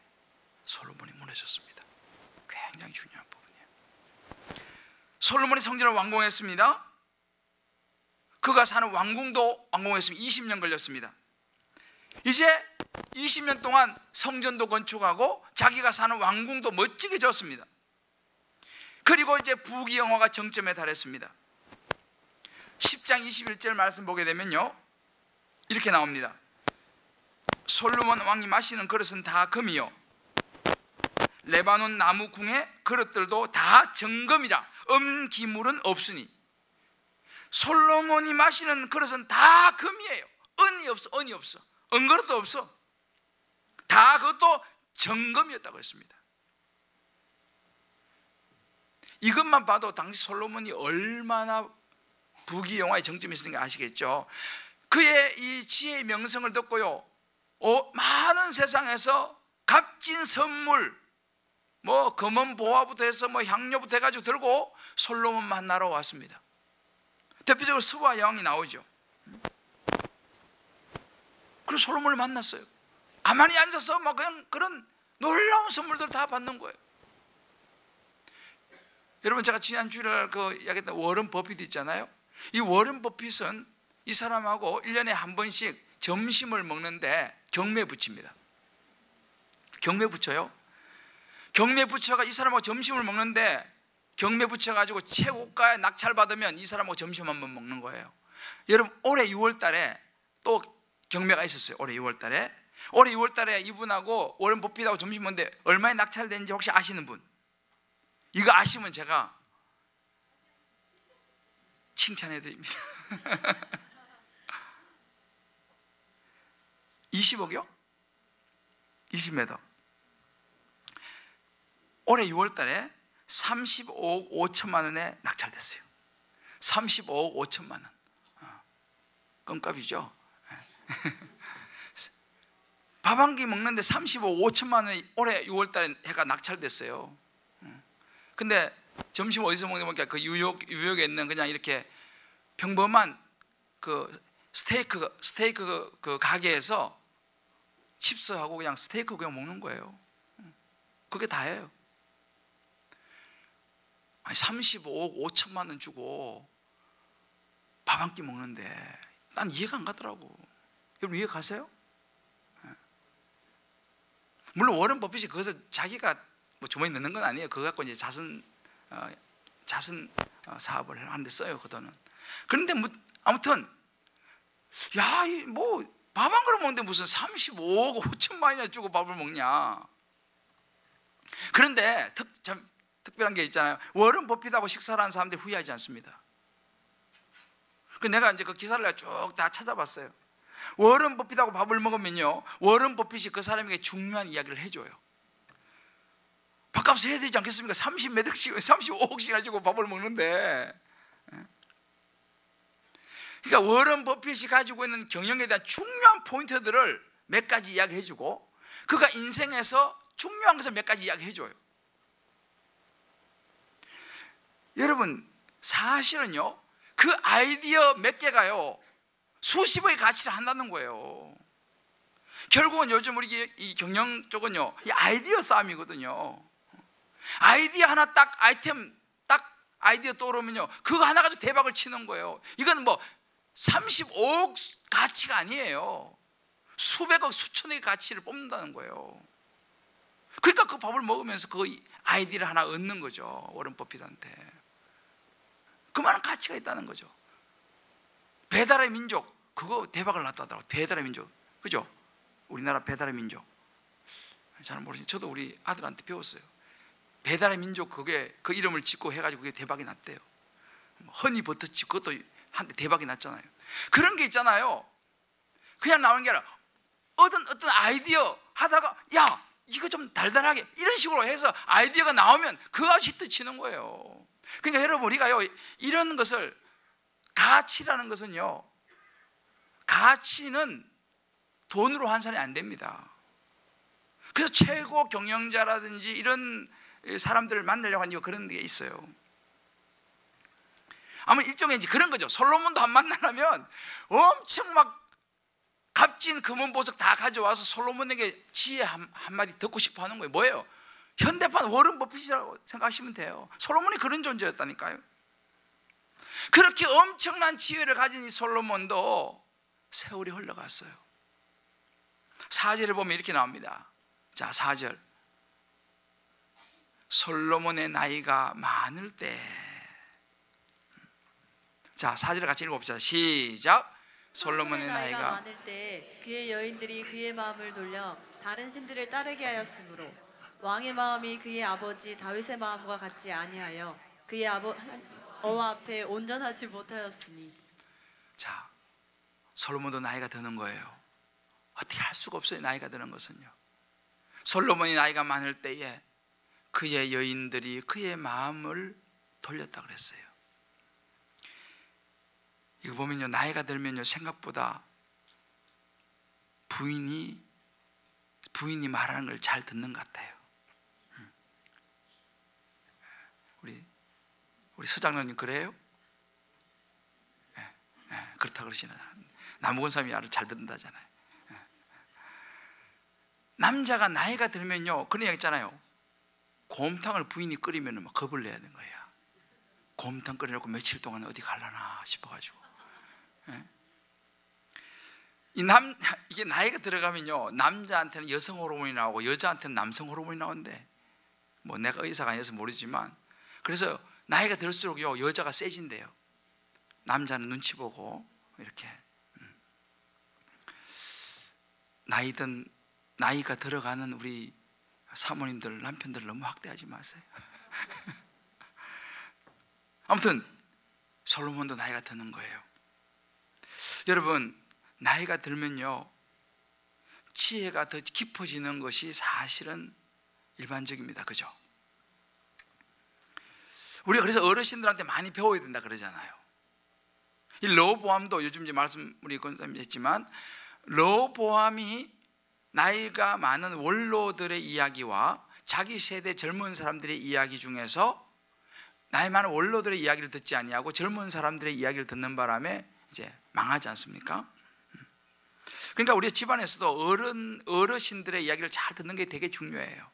솔로몬이 무너졌습니다. 굉장히 중요한 부분이에요. 솔로몬이 성전을 완공했습니다. 그가 사는 왕궁도 완공했습니다. 20년 걸렸습니다. 이제 20년 동안 성전도 건축하고 자기가 사는 왕궁도 멋지게 지었습니다. 그리고 이제 부귀영화가 정점에 달했습니다. 10장 21절 말씀 보게 되면요, 이렇게 나옵니다. 솔로몬 왕이 마시는 그릇은 다 금이요, 레바논 나무 궁의 그릇들도 다 정금이라 음기물은 없으니. 솔로몬이 마시는 그릇은 다 금이에요. 은이 없어, 은이 없어. 은그릇도 없어. 다 그것도 정금이었다고 했습니다. 이것만 봐도 당시 솔로몬이 얼마나 부귀영화의 정점에 있었는가 아시겠죠? 그의 이 지혜의 명성을 듣고요, 많은 세상에서 값진 선물, 뭐 금은 보화부터 해서 뭐 향료부터 해가지고 들고 솔로몬 만나러 왔습니다. 대표적으로 스바 여왕이 나오죠. 그리고 솔로몬을 만났어요. 가만히 앉아서 막 그냥 그런 놀라운 선물들 다 받는 거예요. 여러분, 제가 지난주에 이야기했던 워런 버핏 있잖아요. 이 워런 버핏은 이 사람하고 1년에 한 번씩 점심을 먹는데 경매 붙입니다. 경매 붙여요. 경매 붙여가 이 사람하고 점심을 먹는데 경매 붙여가지고 최고가의 낙찰 받으면 이 사람하고 점심 한번 먹는 거예요. 여러분, 올해 6월 달에 또 경매가 있었어요. 올해 6월 달에. 올해 6월 달에 이분하고 워런 버핏하고 점심 먹는데 얼마에 낙찰됐는지 혹시 아시는 분? 이거 아시면 제가 칭찬해 드립니다. 20억이요? 20m. 올해 6월 달에 35억 5천만 원에 낙찰됐어요. 35억 5천만 원. 껌값이죠. 밥 한 끼 먹는데 35억 5천만 원이 올해 6월 달에 해가 낙찰됐어요. 근데 점심 어디서 먹는 거니까 그 유역에 있는 그냥 이렇게 평범한 그 스테이크 그 가게에서 칩스하고 그냥 스테이크 그냥 먹는 거예요. 그게 다예요. 아니 35억 5천만 원 주고 밥 한 끼 먹는데 난 이해가 안 가더라고. 여러분, 이해 가세요? 물론 워런 버핏이 거기서 자기가 뭐 주머니 넣는 건 아니에요. 그거 갖고 이제 자선 사업을 하는데 써요, 그 돈은. 그런데 아무튼 뭐 밥 한 그릇 먹는데 무슨 35억 5천만 원이나 주고 밥을 먹냐. 그런데 참 특별한 게 있잖아요. 워런 버핏하고 식사를 하는 사람들이 후회하지 않습니다. 그 내가 이제 그 기사를 쭉 다 찾아봤어요. 워런 버핏하고 밥을 먹으면요, 워런 버핏이 그 사람에게 중요한 이야기를 해줘요. 밥값을 해야 되지 않겠습니까? 30몇 억씩, 35억씩 가지고 밥을 먹는데. 그러니까 워런 버핏이 가지고 있는 경영에 대한 중요한 포인트들을 몇 가지 이야기해주고, 그가 인생에서 중요한 것을 몇 가지 이야기해줘요. 여러분, 사실은요, 그 아이디어 몇 개가요, 수십억의 가치를 한다는 거예요. 결국은 요즘 우리 이 경영 쪽은요, 이 아이디어 싸움이거든요. 아이디어 하나 딱 아이디어 떠오르면요, 그거 하나 가지고 대박을 치는 거예요. 이건 뭐 35억 가치가 아니에요. 수백억 수천억의 가치를 뽑는다는 거예요. 그러니까 그 밥을 먹으면서 그 아이디어를 하나 얻는 거죠, 워런 버핏한테. 그만한 가치가 있다는 거죠. 배달의 민족, 그거 대박을 났다더라고요. 배달의 민족, 그죠? 우리나라 배달의 민족 잘 모르시죠? 저도 우리 아들한테 배웠어요. 배달의 민족, 그게 그 이름을 짓고 해가지고 그게 대박이 났대요. 허니버터칩, 그것도 한때 대박이 났잖아요. 그런 게 있잖아요. 그냥 나오는 게 아니라 어떤 아이디어 하다가, 야, 이거 좀 달달하게 이런 식으로 해서 아이디어가 나오면 그거 히트 치는 거예요. 그러니까 여러분, 우리가요, 이런 것을, 가치라는 것은요, 가치는 돈으로 환산이 안 됩니다. 그래서 최고 경영자라든지 이런 사람들을 만나려고 하는 이유가 그런 게 있어요. 아마 일종의 이제 그런 거죠. 솔로몬도 안 만나려면 엄청 막 값진 금은 보석 다 가져와서 솔로몬에게 지혜 한마디 듣고 싶어 하는 거예요. 뭐예요? 현대판 워런 버핏이라고 생각하시면 돼요. 솔로몬이 그런 존재였다니까요. 그렇게 엄청난 지혜를 가진 이 솔로몬도 세월이 흘러갔어요. 4절을 보면 이렇게 나옵니다. 자, 4절. 솔로몬의 나이가 많을 때. 자, 4절을 같이 읽어봅시다. 시작. 솔로몬의 나이가 많을 때 그의 여인들이 그의 마음을 돌려 다른 신들을 따르게 하였으므로 왕의 마음이 그의 아버지 다윗의 마음과 같지 아니하여 그의 여호와 앞에 온전하지 못하였으니. 자, 솔로몬도 나이가 드는 거예요. 어떻게 할 수가 없어요. 나이가 드는 것은요. 솔로몬이 나이가 많을 때에 그의 여인들이 그의 마음을 돌렸다 그랬어요. 이거 보면요, 나이가 들면요, 생각보다 부인이 말하는 걸 잘 듣는 것 같아요. 우리 서장로님 그래요? 그렇다 그러시나. 나무건 사람이 아주 잘 듣는다잖아요. 남자가 나이가 들면요, 그런 얘기 있잖아요. 곰탕을 부인이 끓이면 막 겁을 내야 되는 거야. 곰탕 끓여놓고 며칠 동안 어디 갈라나 싶어가지고. 이게 나이가 들어가면요, 남자한테는 여성 호르몬이 나오고 여자한테는 남성 호르몬이 나오는데, 뭐 내가 의사가 아니어서 모르지만, 그래서 나이가 들수록요, 여자가 세진대요. 남자는 눈치 보고 이렇게. 나이가 들어가는 우리 사모님들, 남편들 너무 확대하지 마세요. 아무튼 솔로몬도 나이가 드는 거예요. 여러분, 나이가 들면요, 지혜가 더 깊어지는 것이 사실은 일반적입니다. 그죠? 우리가 그래서 어르신들한테 많이 배워야 된다 그러잖아요. 이 러보암도 요즘 이제 말씀 우리 권사님이 했지만, 러보암이 나이가 많은 원로들의 이야기와 자기 세대 젊은 사람들의 이야기 중에서 나이 많은 원로들의 이야기를 듣지 아니하고 젊은 사람들의 이야기를 듣는 바람에 이제 망하지 않습니까? 그러니까 우리 집안에서도 어르신들의 이야기를 잘 듣는 게 되게 중요해요.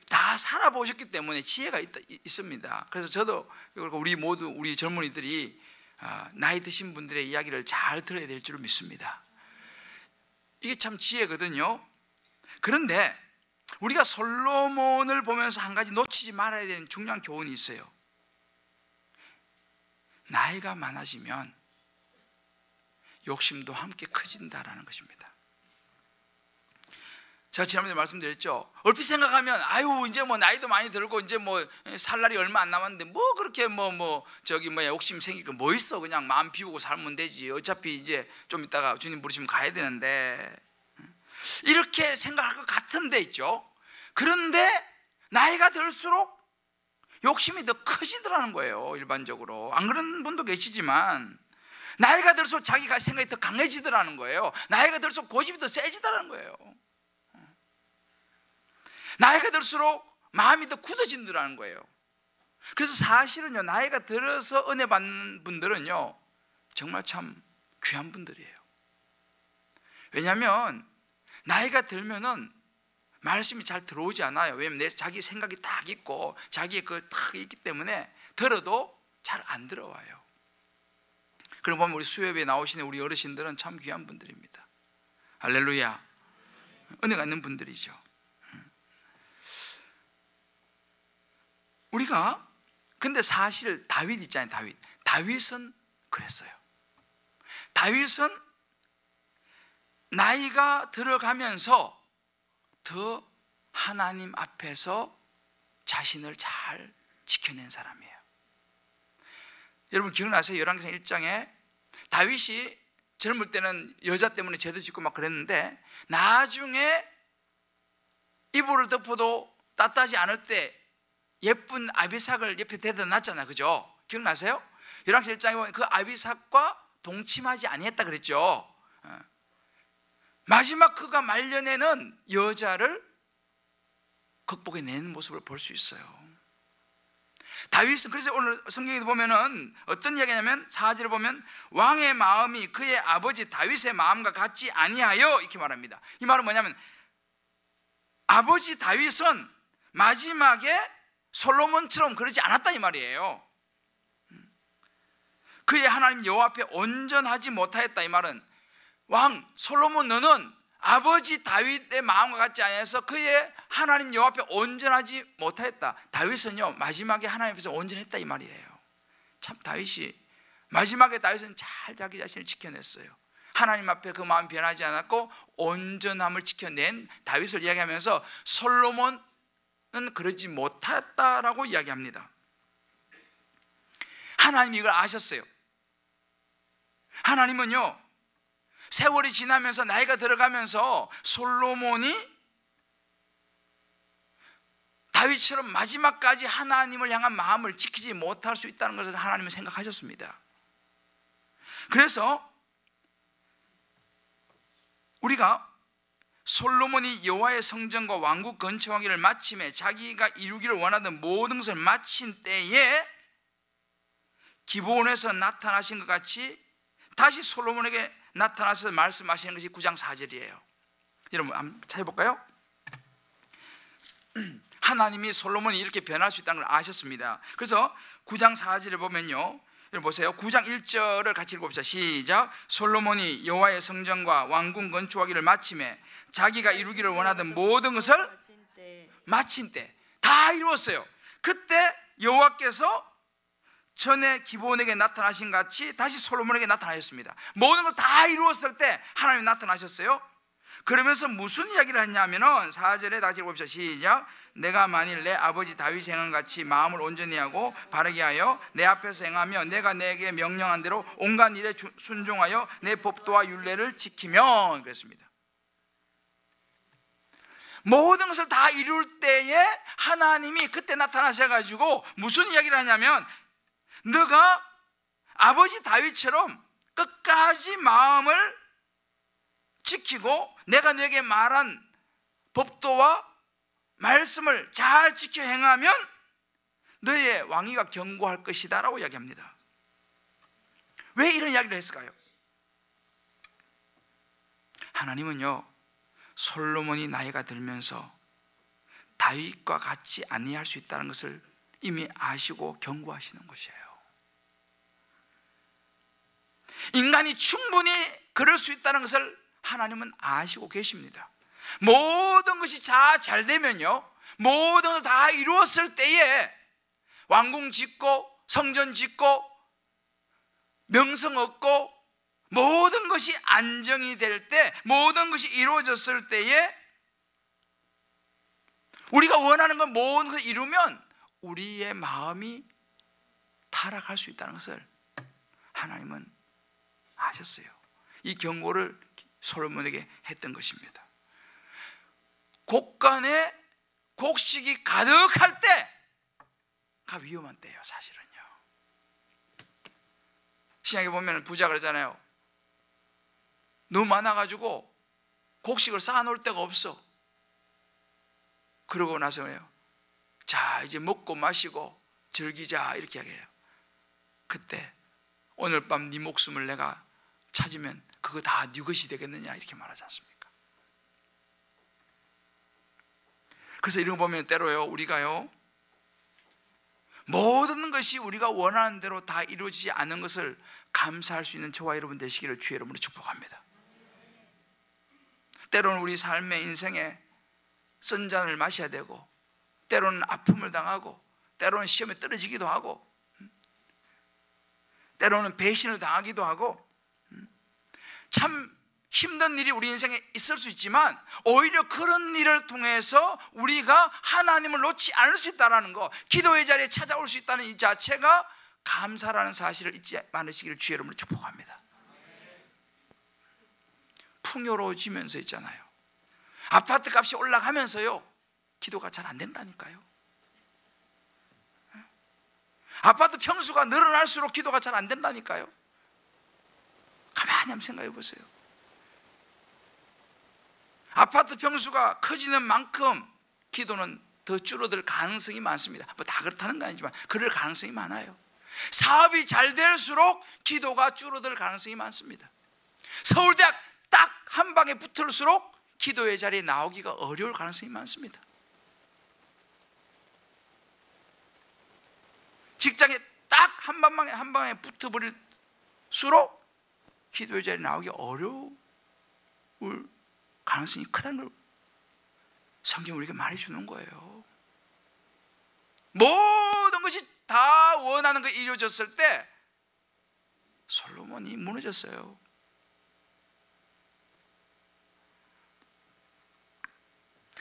다 살아보셨기 때문에 지혜가 있습니다. 그래서 저도 우리 젊은이들이 나이 드신 분들의 이야기를 잘 들어야 될 줄 믿습니다. 이게 참 지혜거든요. 그런데 우리가 솔로몬을 보면서 한 가지 놓치지 말아야 되는 중요한 교훈이 있어요. 나이가 많아지면 욕심도 함께 커진다라는 것입니다. 제가 지난번에 말씀드렸죠. 얼핏 생각하면 이제 뭐 나이도 많이 들고 이제 뭐 살 날이 얼마 안 남았는데 뭐 그렇게 욕심 생길 거 뭐 있어. 그냥 마음 비우고 살면 되지. 어차피 이제 좀 이따가 주님 부르시면 가야 되는데, 이렇게 생각할 것 같은데 있죠. 그런데 나이가 들수록 욕심이 더 커지더라는 거예요. 일반적으로 안 그런 분도 계시지만, 나이가 들수록 자기가 생각이 더 강해지더라는 거예요. 나이가 들수록 고집이 더 세지더라는 거예요. 나이가 들수록 마음이 더 굳어진다는 거예요. 그래서 사실은요, 나이가 들어서 은혜 받는 분들은요, 정말 참 귀한 분들이에요. 왜냐하면 나이가 들면은 말씀이 잘 들어오지 않아요. 왜냐하면 자기 생각이 딱 있고 자기의 딱 있기 때문에 들어도 잘 안 들어와요. 그럼 보면 우리 수협에 나오시는 우리 어르신들은 참 귀한 분들입니다. 할렐루야. 은혜가 있는 분들이죠. 우리가 근데 사실 다윗 있잖아요. 다윗은 그랬어요. 다윗은 나이가 들어가면서 더 하나님 앞에서 자신을 잘 지켜낸 사람이에요. 여러분 기억나세요? 열왕기상 1장에 다윗이 젊을 때는 여자 때문에 죄도 짓고 막 그랬는데, 나중에 이불을 덮어도 따뜻하지 않을 때 예쁜 아비삭을 옆에 대다 놨잖아, 그죠? 기억나세요? 열왕기상 1장에 보면 그 아비삭과 동침하지 아니했다 그랬죠. 마지막 그가 말려내는 여자를 극복해내는 모습을 볼 수 있어요. 다윗은 그래서 오늘 성경에 보면은 어떤 이야기냐면 4절에 보면 왕의 마음이 그의 아버지 다윗의 마음과 같지 아니하여 이렇게 말합니다. 이 말은 뭐냐면 아버지 다윗은 마지막에 솔로몬처럼 그러지 않았다 이 말이에요. 그의 하나님 여호와 앞에 온전하지 못하였다 이 말은 왕 솔로몬 너는 아버지 다윗의 마음과 같지 않아서 그의 하나님 여호와 앞에 온전하지 못하였다. 다윗은요 마지막에 하나님 앞에서 온전했다 이 말이에요. 참 다윗이 마지막에 다윗은 잘 자기 자신을 지켜냈어요. 하나님 앞에 그 마음 변하지 않았고 온전함을 지켜낸 다윗을 이야기하면서 솔로몬은 그러지 못했다라고 이야기합니다. 하나님이 이걸 아셨어요. 하나님은요 세월이 지나면서 나이가 들어가면서 솔로몬이 다윗처럼 마지막까지 하나님을 향한 마음을 지키지 못할 수 있다는 것을 하나님은 생각하셨습니다. 그래서 우리가 솔로몬이 여호와의 성전과 왕국 건축하기를 마침에 자기가 이루기를 원하던 모든 것을 마친 때에 기브온에서 나타나신 것 같이 다시 솔로몬에게 나타나서 말씀하시는 것이 9장 4절이에요. 여러분 한번 찾아볼까요? 하나님이 솔로몬이 이렇게 변할 수 있다는 걸 아셨습니다. 그래서 9장 4절에 보면요, 여러분 보세요. 9장 1절을 같이 읽어봅시다. 시작. 솔로몬이 여호와의 성전과 왕궁 건축하기를 마침에 자기가 이루기를 원하던 모든 것을 마친 때 다 이루었어요. 그때 여호와께서 전에 기브온에게 나타나신 같이 다시 솔로몬에게 나타나셨습니다. 모든 걸 다 이루었을 때 하나님이 나타나셨어요. 그러면서 무슨 이야기를 했냐면은 4절에 다시 읽어봅시다. 시작. 내가 만일 내 아버지 다윗이 행한 같이 마음을 온전히 하고 바르게 하여 내 앞에서 행하며 내가 내게 명령한 대로 온갖 일에 순종하여 내 법도와 율례를 지키면 그랬습니다. 모든 것을 다 이룰 때에 하나님이 그때 나타나셔가지고 무슨 이야기를 하냐면 너가 아버지 다윗처럼 끝까지 마음을 지키고 내가 너에게 말한 법도와 말씀을 잘 지켜 행하면 너의 왕위가 견고할 것이다 라고 이야기합니다. 왜 이런 이야기를 했을까요? 하나님은요 솔로몬이 나이가 들면서 다윗과 같이 아니할 수 있다는 것을 이미 아시고 경고하시는 것이에요. 인간이 충분히 그럴 수 있다는 것을 하나님은 아시고 계십니다. 모든 것이 다 잘 되면요 모든 것을 다 이루었을 때에 왕궁 짓고 성전 짓고 명성 얻고 모든 것이 안정이 될 때 모든 것이 이루어졌을 때에 우리가 원하는 건 모든 것을 이루면 우리의 마음이 타락할 수 있다는 것을 하나님은 아셨어요. 이 경고를 솔로몬에게 했던 것입니다. 곡간에 곡식이 가득할 때가 위험한 때예요. 사실은요 신약에 보면 부자 그러잖아요. 너무 많아가지고 곡식을 쌓아놓을 데가 없어. 그러고 나서요 자 이제 먹고 마시고 즐기자 이렇게 이야기해요. 그때 오늘 밤 네 목숨을 내가 찾으면 그거 다 네 것이 되겠느냐 이렇게 말하지 않습니까? 그래서 이런 거 보면 때로요 우리가요 모든 것이 우리가 원하는 대로 다 이루어지지 않은 것을 감사할 수 있는 저와 여러분 되시기를 주의 이름으로 축복합니다. 때로는 우리 삶의 인생에 쓴 잔을 마셔야 되고 때로는 아픔을 당하고 때로는 시험에 떨어지기도 하고 때로는 배신을 당하기도 하고 참 힘든 일이 우리 인생에 있을 수 있지만 오히려 그런 일을 통해서 우리가 하나님을 놓지 않을 수 있다는 거 기도의 자리에 찾아올 수 있다는 이 자체가 감사라는 사실을 잊지 않으시기를 주의 이름으로 축복합니다. 풍요로워지면서 있잖아요. 아파트 값이 올라가면서요 기도가 잘 안 된다니까요. 아파트 평수가 늘어날수록 기도가 잘 안 된다니까요. 가만히 한번 생각해 보세요. 아파트 평수가 커지는 만큼 기도는 더 줄어들 가능성이 많습니다. 뭐 다 그렇다는 건 아니지만 그럴 가능성이 많아요. 사업이 잘 될수록 기도가 줄어들 가능성이 많습니다. 서울대학 딱 한 방에 붙을수록 기도의 자리에 나오기가 어려울 가능성이 많습니다. 직장에 딱 한 방에 붙어버릴수록 기도의 자리에 나오기 어려울 가능성이 크다는 걸 성경이 우리에게 말해주는 거예요. 모든 것이 다 원하는 것이 이루어졌을 때 솔로몬이 무너졌어요.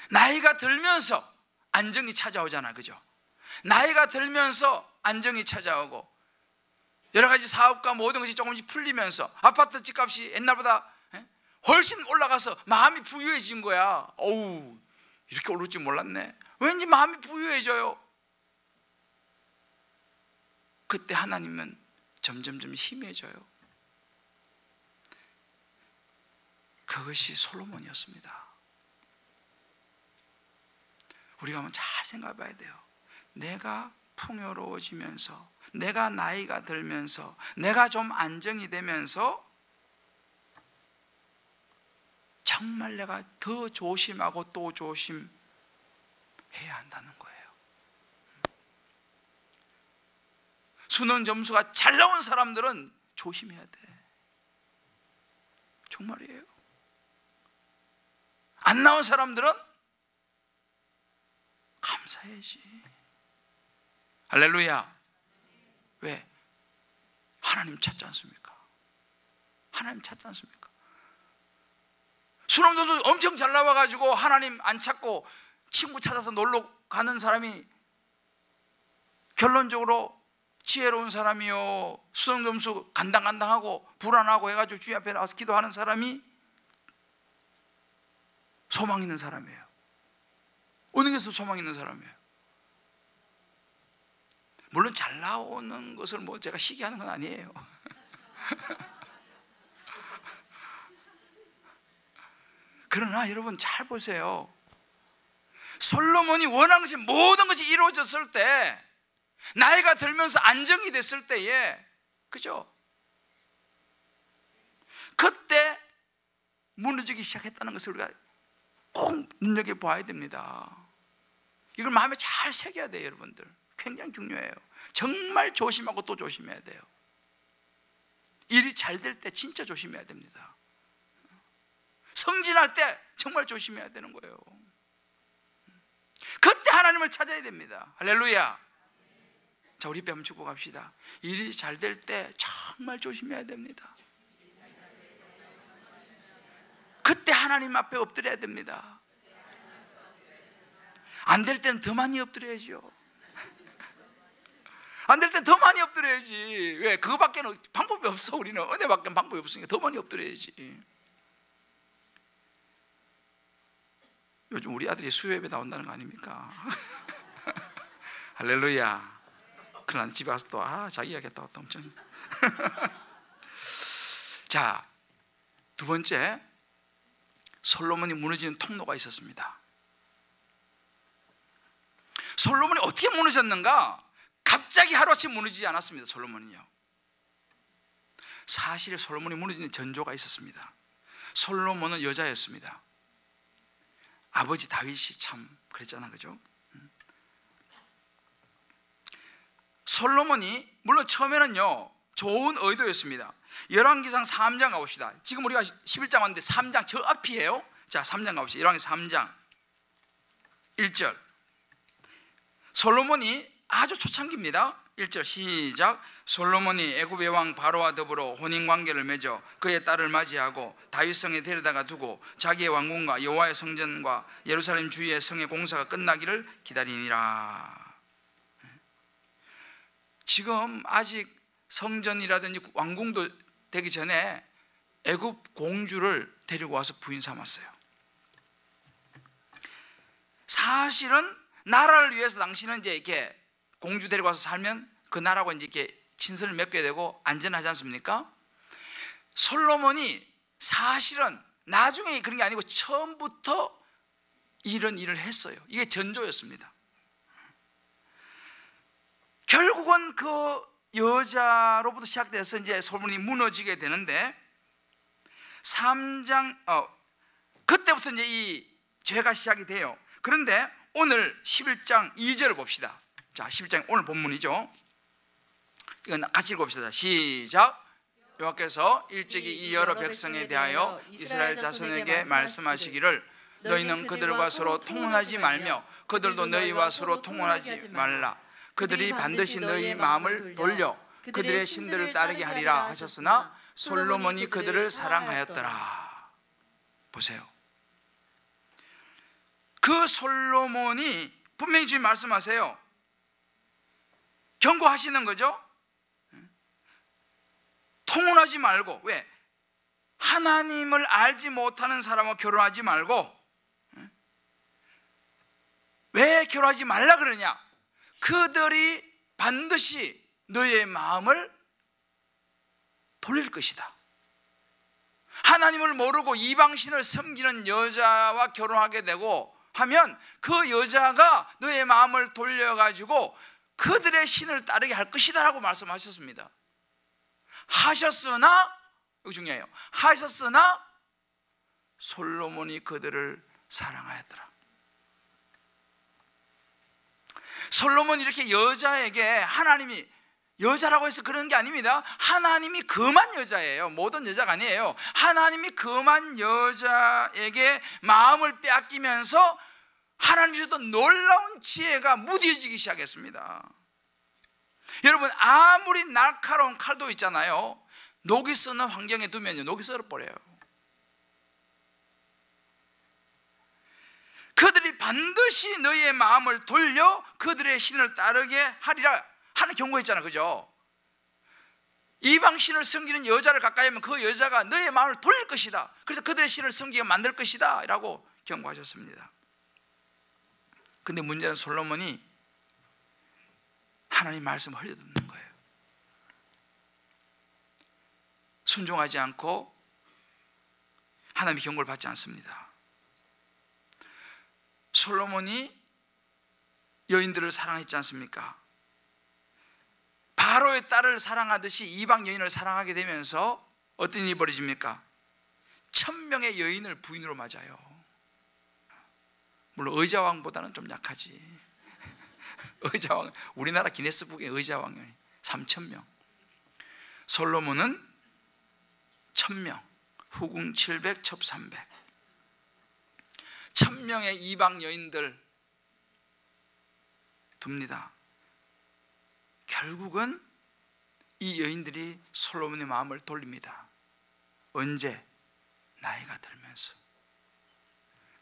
나이가 들면서 안정이 찾아오잖아, 그죠? 나이가 들면서 안정이 찾아오고 여러 가지 사업과 모든 것이 조금씩 풀리면서 아파트 집값이 옛날보다 훨씬 올라가서 마음이 부유해진 거야. 어우, 이렇게 오를 줄 몰랐네. 왠지 마음이 부유해져요. 그때 하나님은 점점점 희미해져요. 그것이 솔로몬이었습니다. 우리가 한번 잘 생각해 봐야 돼요. 내가 풍요로워지면서, 내가 나이가 들면서, 내가 좀 안정이 되면서 정말 내가 더 조심하고 또 조심해야 한다는 거예요. 수능 점수가 잘 나온 사람들은 조심해야 돼. 정말이에요. 안 나온 사람들은 감사해야지. 할렐루야. 왜? 하나님 찾지 않습니까? 하나님 찾지 않습니까? 수능도 엄청 잘 나와가지고 하나님 안 찾고 친구 찾아서 놀러 가는 사람이 결론적으로 지혜로운 사람이요, 수능 점수 간당간당하고 불안하고 해가지고 주님 앞에 나와서 기도하는 사람이 소망 있는 사람이에요. 어느 게서 소망 있는 사람이에요. 물론 잘 나오는 것을 뭐 제가 시기하는 건 아니에요. 그러나 여러분 잘 보세요. 솔로몬이 원한 것이 모든 것이 이루어졌을 때, 나이가 들면서 안정이 됐을 때에, 그죠? 그때 무너지기 시작했다는 것을 우리가 꼭 눈여겨봐야 됩니다. 이걸 마음에 잘 새겨야 돼요, 여러분들. 굉장히 중요해요. 정말 조심하고 또 조심해야 돼요. 일이 잘 될 때 진짜 조심해야 됩니다. 성진할 때 정말 조심해야 되는 거예요. 그때 하나님을 찾아야 됩니다. 할렐루야. 자, 우리 한번 축복합시다. 일이 잘 될 때 정말 조심해야 됩니다. 그때 하나님 앞에 엎드려야 됩니다. 안 될 때는 더 많이 엎드려야죠. 안 될 때는 더 많이 엎드려야지. 왜? 그거밖에는 방법이 없어. 우리는 은혜밖에 방법이 없으니까 더 많이 엎드려야지. 요즘 우리 아들이 수요예배 나온다는 거 아닙니까? 할렐루야. 그러나 집에 가서 또 자기 이야기했다고 또 엄청. 자, 두 번째, 솔로몬이 무너지는 통로가 있었습니다. 솔로몬이 어떻게 무너졌는가? 갑자기 하루아침에 무너지지 않았습니다. 솔로몬은요. 사실 솔로몬이 무너지는 전조가 있었습니다. 솔로몬은 여자였습니다. 아버지 다윗이 참 그랬잖아, 그죠? 솔로몬이 물론 처음에는요 좋은 의도였습니다. 열왕기상 3장 가봅시다. 지금 우리가 11장 왔는데 3장 저 앞이에요. 자, 3장 가봅시다. 열왕기 3장 1절. 솔로몬이 아주 초창기입니다. 1절 시작. 솔로몬이 애굽의 왕 바로와 더불어 혼인관계를 맺어 그의 딸을 맞이하고 다윗성에 데려다가 두고 자기의 왕궁과 여호와의 성전과 예루살렘 주위의 성의 공사가 끝나기를 기다리니라. 지금 아직 성전이라든지 왕궁도 되기 전에 애굽 공주를 데리고 와서 부인 삼았어요. 사실은 나라를 위해서 당신은 이제 이렇게 공주 데리고 와서 살면 그 나라하고 이제 이렇게 친선을 맺게 되고 안전하지 않습니까? 솔로몬이 사실은 나중에 그런 게 아니고 처음부터 이런 일을 했어요. 이게 전조였습니다. 결국은 그 여자로부터 시작돼서 이제 솔로몬이 무너지게 되는데 3장 그때부터 이제 이 죄가 시작이 돼요. 그런데 오늘 11장 2절을 봅시다. 자, 11장 오늘 본문이죠. 이건 같이 읽어봅시다. 시작. 여호와께서 일찍이 이 여러 백성에 대하여 이스라엘 자손에게 말씀하시기를 너희는 그들과 서로 통혼하지 말며 그들도 너희와 서로 통혼하지 말라. 그들이 반드시 너희 마음을 돌려 그들의 신들을 따르게 하리라 하셨으나 솔로몬이 그들을 사랑하였더라. 보세요. 그 솔로몬이 분명히 주님 말씀하세요. 경고하시는 거죠. 통혼하지 말고, 왜? 하나님을 알지 못하는 사람과 결혼하지 말고, 왜 결혼하지 말라 그러냐? 그들이 반드시 너의 마음을 돌릴 것이다. 하나님을 모르고 이방신을 섬기는 여자와 결혼하게 되고 하면 그 여자가 너의 마음을 돌려가지고 그들의 신을 따르게 할 것이다 라고 말씀하셨습니다. 하셨으나, 이거 중요해요. 하셨으나 솔로몬이 그들을 사랑하였더라. 솔로몬이 이렇게 여자에게 하나님이, 여자라고 해서 그런 게 아닙니다. 하나님이 금한 여자예요. 모든 여자가 아니에요. 하나님이 금한 여자에게 마음을 빼앗기면서 하나님이 주셨던 놀라운 지혜가 무뎌지기 시작했습니다. 여러분, 아무리 날카로운 칼도 있잖아요. 녹이 쓰는 환경에 두면요, 녹이 썰어버려요. 그들이 반드시 너희의 마음을 돌려 그들의 신을 따르게 하리라 하는 경고가 있잖아요. 그죠? 이방신을 섬기는 여자를 가까이 하면 그 여자가 너희의 마음을 돌릴 것이다. 그래서 그들의 신을 섬기게 만들 것이다 라고 경고하셨습니다. 근데 문제는 솔로몬이 하나님 말씀을 흘려듣는 거예요. 순종하지 않고 하나님의 경고를 받지 않습니다. 솔로몬이 여인들을 사랑했지 않습니까? 바로의 딸을 사랑하듯이 이방 여인을 사랑하게 되면서 어떤 일이 벌어집니까? 1000명의 여인을 부인으로 맞아요. 물론 의자왕보다는 좀 약하지. 의자왕, 우리나라 기네스북의 의자왕이 3000명, 솔로몬은 1000명, 후궁 700, 첩 300, 1000명의 이방 여인들 둡니다. 결국은 이 여인들이 솔로몬의 마음을 돌립니다. 언제? 나이가 들면서.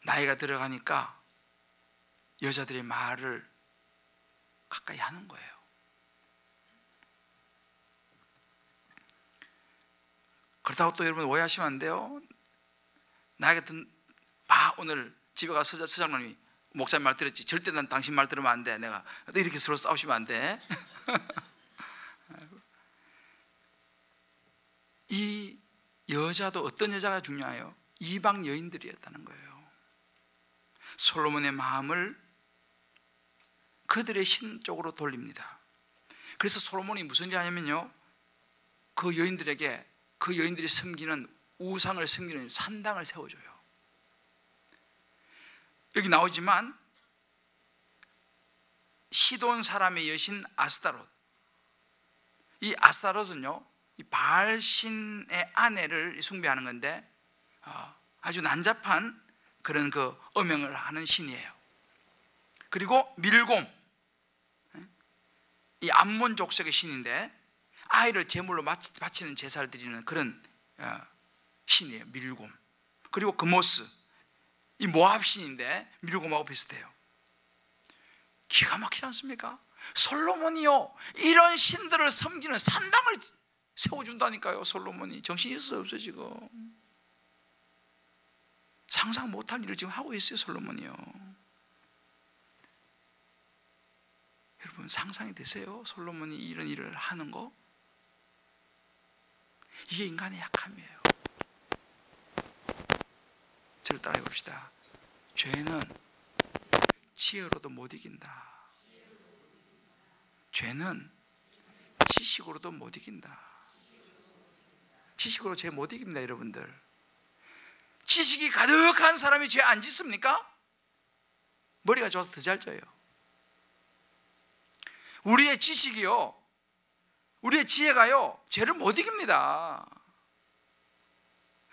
나이가 들어가니까 여자들의 말을 가까이 하는 거예요. 그렇다고 또 여러분 오해하시면 안 돼요. 나이가 든, 오늘 집에 가서 서장님이 목사님 말 들었지? 절대 난 당신 말 들으면 안 돼. 내가 이렇게 서로 싸우시면 안 돼. 이 여자도 어떤 여자가 중요해요? 이방 여인들이었다는 거예요. 솔로몬의 마음을 그들의 신 쪽으로 돌립니다. 그래서 솔로몬이 무슨 일을 하냐면요, 그 여인들에게 그 여인들이 섬기는 우상을 섬기는 산당을 세워줘요. 여기 나오지만 시돈 사람의 여신 아스타롯, 이 아스타롯은요, 이 바알 신의 아내를 숭배하는 건데 아주 난잡한 그런 그 음행을 하는 신이에요. 그리고 밀곰, 이 암몬 족속의 신인데 아이를 제물로 바치는 제사를 드리는 그런 신이에요. 밀곰. 그리고 그모스, 이 모압 신인데 밀곰하고 비슷해요. 기가 막히지 않습니까? 솔로몬이요, 이런 신들을 섬기는 산당을 세워준다니까요. 솔로몬이 정신이 있어요, 없어요? 지금 상상 못할 일을 지금 하고 있어요. 솔로몬이요. 여러분 상상이 되세요? 솔로몬이 이런 일을 하는 거? 이게 인간의 약함이에요. 저를 따라해 봅시다. 죄는 지혜로도 못 이긴다. 죄는 지식으로도 못 이긴다. 지식으로 죄 못 이깁니다, 여러분들. 지식이 가득한 사람이 죄 안 짓습니까? 머리가 좋아서 더 잘 져요. 우리의 지식이요, 우리의 지혜가요, 죄를 못 이깁니다.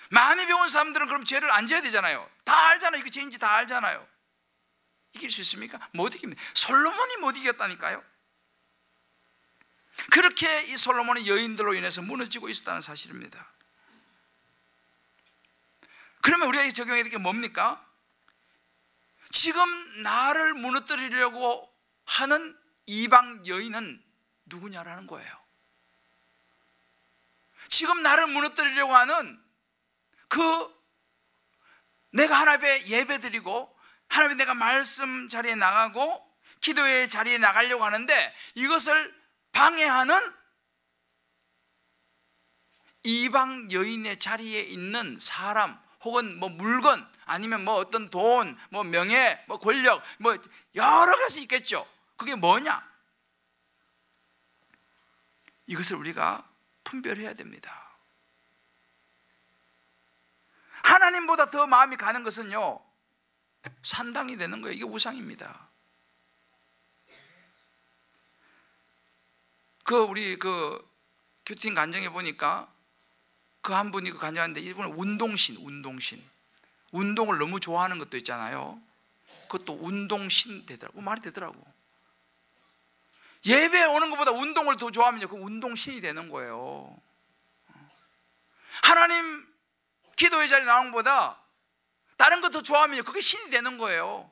많이 배운 사람들은 그럼 죄를 안 져야 되잖아요. 다 알잖아요. 이거 죄인지 다 알잖아요. 이길 수 있습니까? 못 이깁니다. 솔로몬이 못 이겼다니까요. 그렇게 이 솔로몬의 여인들로 인해서 무너지고 있었다는 사실입니다. 그러면 우리가 적용해야 될 게 뭡니까? 지금 나를 무너뜨리려고 하는 이방 여인은 누구냐라는 거예요. 지금 나를 무너뜨리려고 하는 내가 하나님 앞에 예배드리고 하나님 내가 말씀 자리에 나가고 기도의 자리에 나가려고 하는데 이것을 방해하는 이방 여인의 자리에 있는 사람 혹은 뭐 물건 아니면 뭐 어떤 돈, 뭐 명예, 뭐 권력, 뭐 여러 가지 있겠죠. 그게 뭐냐? 이것을 우리가 분별해야 됩니다. 하나님보다 더 마음이 가는 것은요, 산당이 되는 거예요. 이게 우상입니다. 우리 큐팅 간정에 보니까 한 분이 간증하는데 이분은 운동신. 운동을 너무 좋아하는 것도 있잖아요. 그것도 운동신 되더라고. 말이 되더라고. 예배에 오는 것보다 운동을 더 좋아하면요, 그 운동신이 되는 거예요. 하나님 기도의 자리에 나온 것보다 다른 것 더 좋아하면요, 그게 신이 되는 거예요.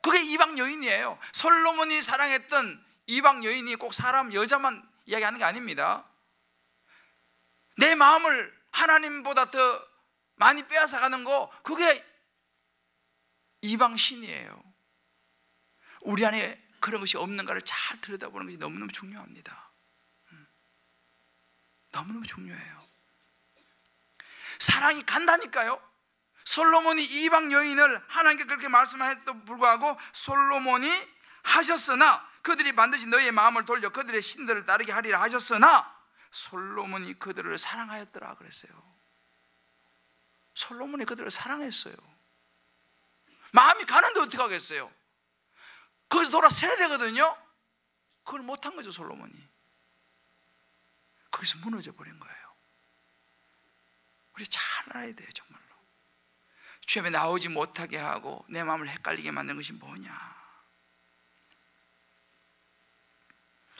그게 이방 여인이에요. 솔로몬이 사랑했던 이방 여인이 꼭 사람, 여자만 이야기하는 게 아닙니다. 내 마음을 하나님보다 더 많이 빼앗아 가는 거, 그게 이방 신이에요. 우리 안에 그런 것이 없는가를 잘 들여다보는 것이 너무너무 중요합니다. 너무너무 중요해요. 사랑이 간다니까요. 솔로몬이 이방 여인을 하나님께 그렇게 말씀했도 불구하고 솔로몬이 하셨으나 그들이 반드시 너희의 마음을 돌려 그들의 신들을 따르게 하리라 하셨으나 솔로몬이 그들을 사랑하였더라 그랬어요. 솔로몬이 그들을 사랑했어요. 마음이 가는데 어떻게 하겠어요? 거기서 돌아서야 되거든요. 그걸 못한 거죠, 솔로몬이. 거기서 무너져 버린 거예요. 우리 잘 알아야 돼요, 정말로. 주님에 나오지 못하게 하고 내 마음을 헷갈리게 만드는 것이 뭐냐?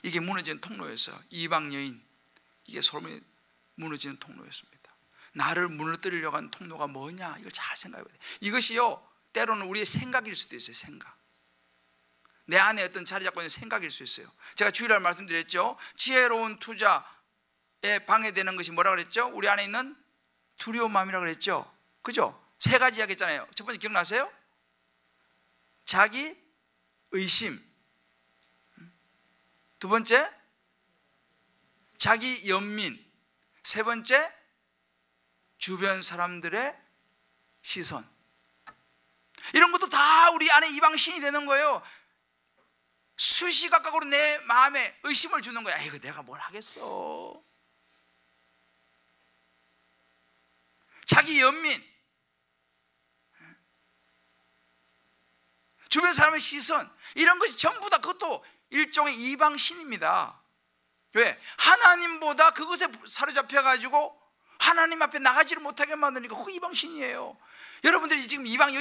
이게 무너지는 통로였어요. 이방 여인, 이게 솔로몬이 무너지는 통로였습니다. 나를 무너뜨리려고 하는 통로가 뭐냐? 이걸 잘 생각해야 돼요. 이것이요, 때로는 우리의 생각일 수도 있어요. 생각. 내 안에 어떤 자리 잡고 있는 생각일 수 있어요. 제가 주일날 말씀드렸죠. 지혜로운 투자에 방해되는 것이 뭐라 그랬죠? 우리 안에 있는 두려운 마음이라고 그랬죠. 그죠? 세 가지 이야기했잖아요. 첫 번째 기억나세요? 자기 의심. 두 번째 자기 연민. 세 번째 주변 사람들의 시선. 이런 것도 다 우리 안에 이방신이 되는 거예요. 수시각각으로 내 마음에 의심을 주는 거야. 이거 내가 뭘 하겠어. 자기 연민, 주변 사람의 시선, 이런 것이 전부 다 그것도 일종의 이방신입니다. 왜? 하나님보다 그것에 사로잡혀가지고 하나님 앞에 나가지를 못하게 만드니까 그거 이방신이에요. 여러분들이 지금 이방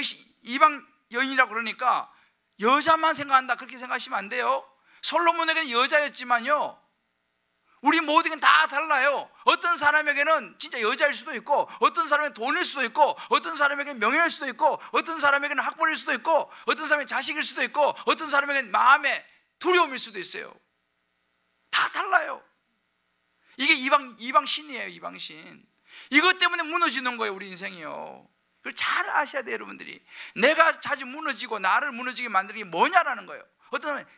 여인이라고 그러니까 여자만 생각한다 그렇게 생각하시면 안 돼요. 솔로몬에게는 여자였지만요, 우리 모두에게는 다 달라요. 어떤 사람에게는 진짜 여자일 수도 있고, 어떤 사람에게는 돈일 수도 있고, 어떤 사람에게는 명예일 수도 있고, 어떤 사람에게는 학벌일 수도 있고, 어떤 사람에게는 자식일 수도 있고, 어떤 사람에게는 마음의 두려움일 수도 있어요. 다 달라요. 이게 이방신이에요. 이방신. 이것 때문에 무너지는 거예요, 우리 인생이요. 그걸 잘 아셔야 돼요, 여러분들이. 내가 자주 무너지고 나를 무너지게 만드는 게 뭐냐라는 거예요. 어떤 사람은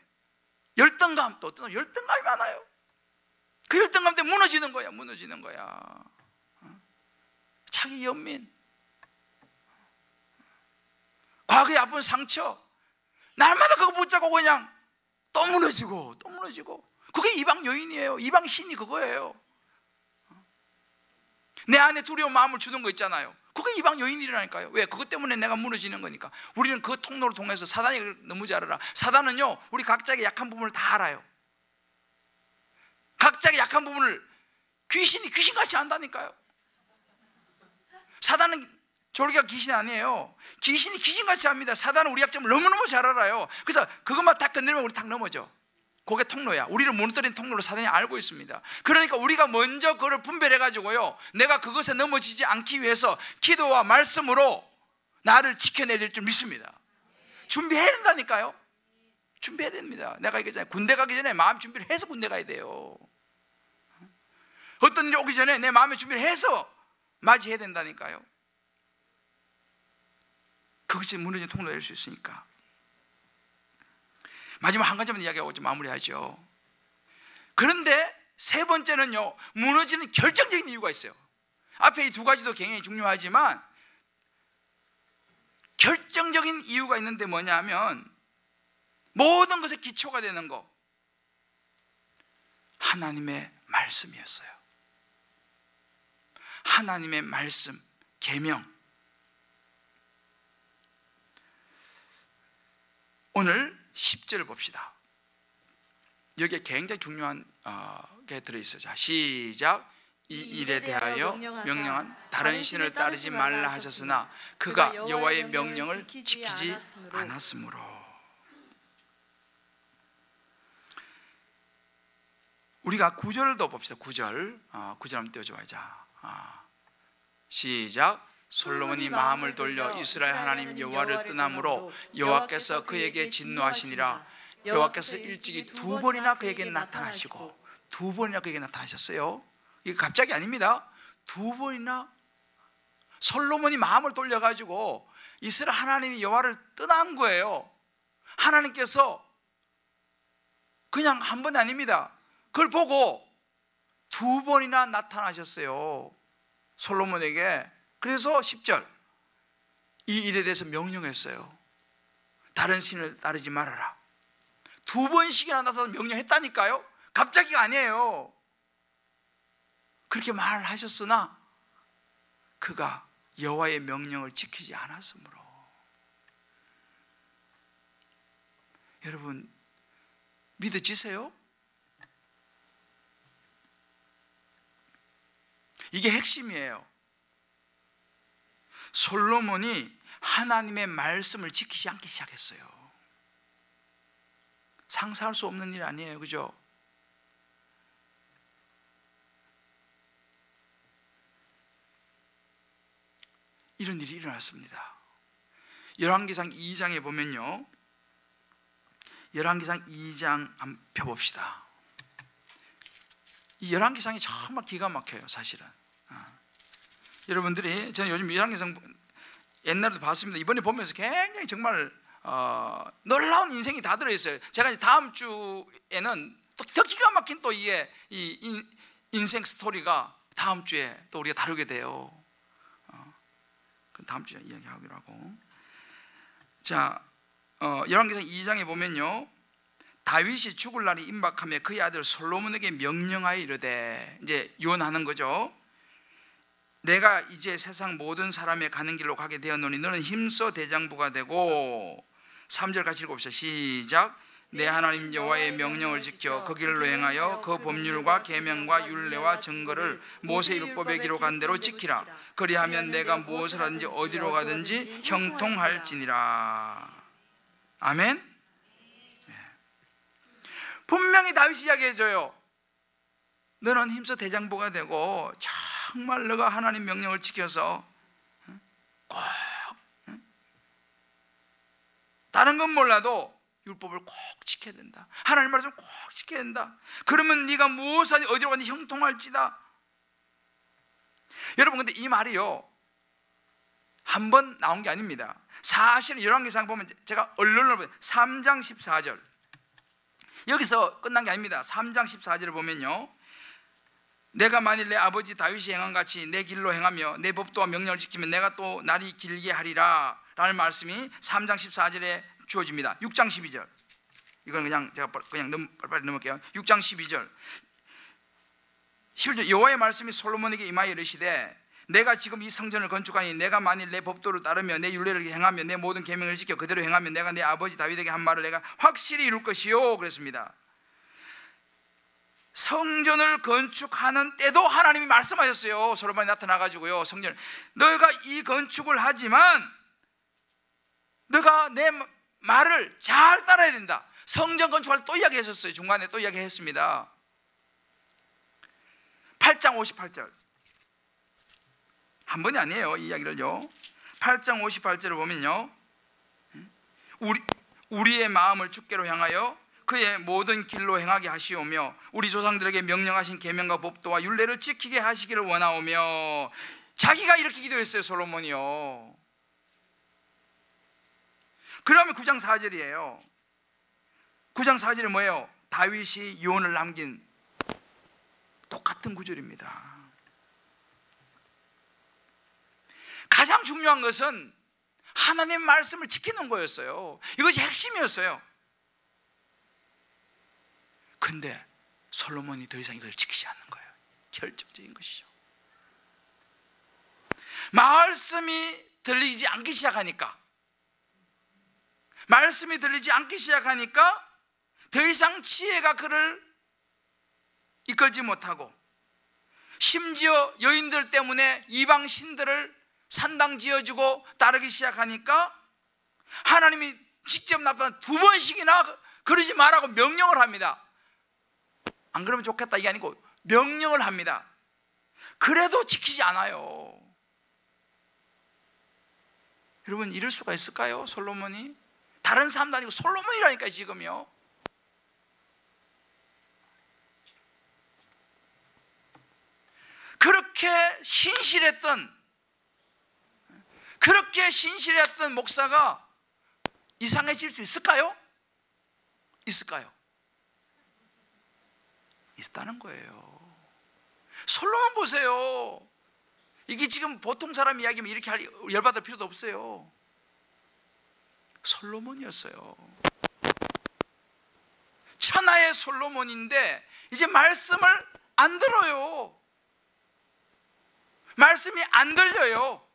열등감, 또 어떤 사람 열등감이 많아요. 그 열등감 때문에 무너지는 거야, 무너지는 거야. 자기 연민, 과거의 아픈 상처, 날마다 그거 붙잡고 그냥 또 무너지고 또 무너지고. 그게 이방 요인이에요. 이방 신이 그거예요. 내 안에 두려운 마음을 주는 거 있잖아요. 그게 이방 요인이라니까요. 왜? 그것 때문에 내가 무너지는 거니까. 우리는 그 통로를 통해서 사단이 너무 잘 알아. 사단은요, 우리 각자의 약한 부분을 다 알아요. 각자의 약한 부분을 귀신이 귀신같이 안다니까요. 사단은 졸기가 귀신이 아니에요. 귀신이 귀신같이 합니다. 사단은 우리 약점을 너무너무 잘 알아요. 그래서 그것만 딱 건드리면 우리 탁 넘어져. 그게 통로야. 우리를 무너뜨린 통로를 사단이 알고 있습니다. 그러니까 우리가 먼저 그걸 분별해가지고요, 내가 그것에 넘어지지 않기 위해서 기도와 말씀으로 나를 지켜내릴 줄 믿습니다. 준비해야 된다니까요. 준비해야 됩니다. 내가 얘기했잖아요. 군대 가기 전에 마음 준비를 해서 군대 가야 돼요. 어떤 일이 오기 전에 내 마음의 준비를 해서 맞이해야 된다니까요. 그것이 무너진 통로가 될 수 있으니까. 마지막 한 가지만 이야기하고 좀 마무리하죠. 그런데 세 번째는요, 무너지는 결정적인 이유가 있어요. 앞에 이 두 가지도 굉장히 중요하지만 결정적인 이유가 있는데 뭐냐면, 모든 것의 기초가 되는 거, 하나님의 말씀이었어요. 하나님의 말씀, 계명. 오늘 10절을 봅시다. 여기에 굉장히 중요한 게 들어있어요. 자, 시작. 이 일에 대하여 명령한 다른 신을 따르지 말라 하셨으나 그가 여호와의 명령을 지키지 않았으므로. 우리가 9절도 봅시다. 9절. 9절 한번 띄워줘봐요. 자, 시작. 솔로몬이 마음을 돌려 이스라엘 하나님 여호와를 떠남으로 여호와께서 그에게 진노하시니라. 여호와께서 일찍이 두 번이나 그에게 나타나시고, 두 번이나 그에게 나타나셨어요. 이게 갑자기 아닙니다. 두 번이나 솔로몬이 마음을 돌려가지고 이스라엘 하나님이 여호와를 떠난 거예요. 하나님께서 그냥 한 번이 아닙니다. 그걸 보고 두 번이나 나타나셨어요, 솔로몬에게. 그래서 10절, 이 일에 대해서 명령했어요. 다른 신을 따르지 말아라. 두 번씩이나 나타나서 명령했다니까요. 갑자기가 아니에요. 그렇게 말을 하셨으나 그가 여호와의 명령을 지키지 않았으므로. 여러분, 믿어지세요? 이게 핵심이에요. 솔로몬이 하나님의 말씀을 지키지 않기 시작했어요. 상상할 수 없는 일 아니에요, 그죠? 이런 일이 일어났습니다. 열왕기상 2장에 보면요, 열왕기상 2장 한번 펴봅시다. 이 열왕기상이 정말 기가 막혀요, 사실은. 여러분들이, 저는 요즘 열왕기상 옛날에도 봤습니다. 이번에 보면서 굉장히 정말 놀라운 인생이 다 들어있어요. 제가 이제 다음 주에는 더 기가 막힌 또 이게 이 인생 스토리가 다음 주에 또 우리가 다루게 돼요. 다음 주에 이야기하기로 하고. 자, 열왕기상 2장에 보면요, 다윗이 죽을 날이 임박하며 그의 아들 솔로몬에게 명령하여 이르되, 이제 유언하는 거죠. 내가 이제 세상 모든 사람의 가는 길로 가게 되었노니 너는 힘써 대장부가 되고. 3절 같이 읽어봅시다. 시작. 내 하나님 여호와의 명령을 지켜 그 길로 행하여 그 법률과 계명과 율례와 증거를 모세 율법의 기록한 대로 지키라. 그리하면 내가 무엇을 하든지 어디로 가든지 형통할지니라. 아멘. 분명히 다윗이 이야기해줘요. 너는 힘써 대장부가 되고 정말 너가 하나님 명령을 지켜서 꼭, 다른 건 몰라도 율법을 꼭 지켜야 된다. 하나님 말씀을 꼭 지켜야 된다. 그러면 네가 무엇을 어디로 가든지 형통할지다. 여러분, 근데 이 말이요, 한 번 나온 게 아닙니다. 사실 열왕기상 보면, 제가 언론을 보면 3장 14절, 여기서 끝난 게 아닙니다. 3장 14절을 보면요, 내가 만일 내 아버지 다윗이 행한 같이 내 길로 행하며 내 법도와 명령을 지키면 내가 또 날이 길게 하리라 라는 말씀이 3장 14절에 주어집니다. 6장 12절, 이건 그냥 제가 그냥 빨리 넘을게요. 6장 12절, 11절, 여호와의 말씀이 솔로몬에게 임하여 이르시되 내가 지금 이 성전을 건축하니 내가 만일 내 법도를 따르며 내 율례를 행하며 내 모든 계명을 지켜 그대로 행하면 내가 내 아버지 다윗에게 한 말을 내가 확실히 이룰 것이요 그랬습니다. 성전을 건축하는 때도 하나님이 말씀하셨어요. 솔로몬이 나타나가지고요, 성전, 너희가 이 건축을 하지만 너가 내 말을 잘 따라야 된다. 성전 건축할 때 또 이야기했었어요. 중간에 또 이야기했습니다. 8장 58절, 한 번이 아니에요, 이 이야기를요. 8장 58절을 보면요, 우리의 마음을 주께로 향하여 그의 모든 길로 행하게 하시오며 우리 조상들에게 명령하신 계명과 법도와 율례를 지키게 하시기를 원하오며, 자기가 이렇게 기도했어요, 솔로몬이요. 그러면 9장 4절이에요. 9장 4절이 뭐예요? 다윗이 유언을 남긴 똑같은 구절입니다. 가장 중요한 것은 하나님의 말씀을 지키는 거였어요. 이것이 핵심이었어요. 근데 솔로몬이 더 이상 이걸 지키지 않는 거예요. 결정적인 것이죠. 말씀이 들리지 않기 시작하니까, 말씀이 들리지 않기 시작하니까 더 이상 지혜가 그를 이끌지 못하고, 심지어 여인들 때문에 이방 신들을 산당 지어주고 따르기 시작하니까 하나님이 직접 나타나 2번씩이나 그러지 말라고 명령을 합니다. 안 그러면 좋겠다 이게 아니고 명령을 합니다. 그래도 지키지 않아요. 여러분, 이럴 수가 있을까요? 솔로몬이? 다른 사람도 아니고 솔로몬이라니까 지금요. 그렇게 신실했던 목사가 이상해질 수 있을까요? 있을까요? 있다는 거예요. 솔로몬 보세요. 이게 지금 보통 사람 이야기면 이렇게 열받을 필요도 없어요. 솔로몬이었어요. 천하의 솔로몬인데 이제 말씀을 안 들어요. 말씀이 안 들려요.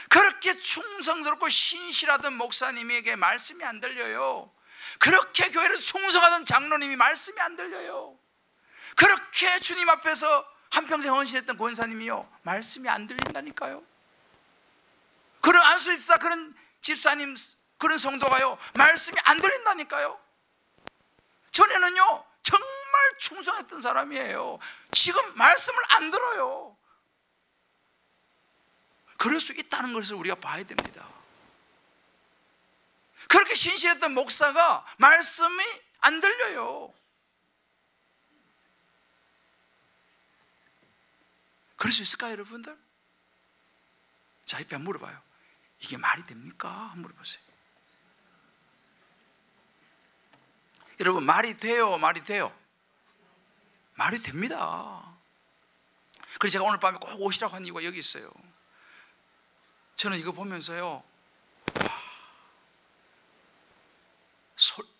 그렇게 충성스럽고 신실하던 목사님에게 말씀이 안 들려요. 그렇게 교회를 충성하던 장로님이 말씀이 안 들려요. 그렇게 주님 앞에서 한평생 헌신했던 권사님이요, 말씀이 안 들린다니까요. 그런 안수집사, 그런 집사님, 그런 성도가요, 말씀이 안 들린다니까요. 전에는요 정말 충성했던 사람이에요. 지금 말씀을 안 들어요. 그럴 수 있다는 것을 우리가 봐야 됩니다. 그렇게 신실했던 목사가 말씀이 안 들려요. 그럴 수 있을까요, 여러분들? 자, 이때 한번 물어봐요. 이게 말이 됩니까? 한번 물어보세요. 여러분, 말이 돼요? 말이 돼요? 말이 됩니다. 그래서 제가 오늘 밤에 꼭 오시라고 한 이유가 여기 있어요. 저는 이거 보면서요,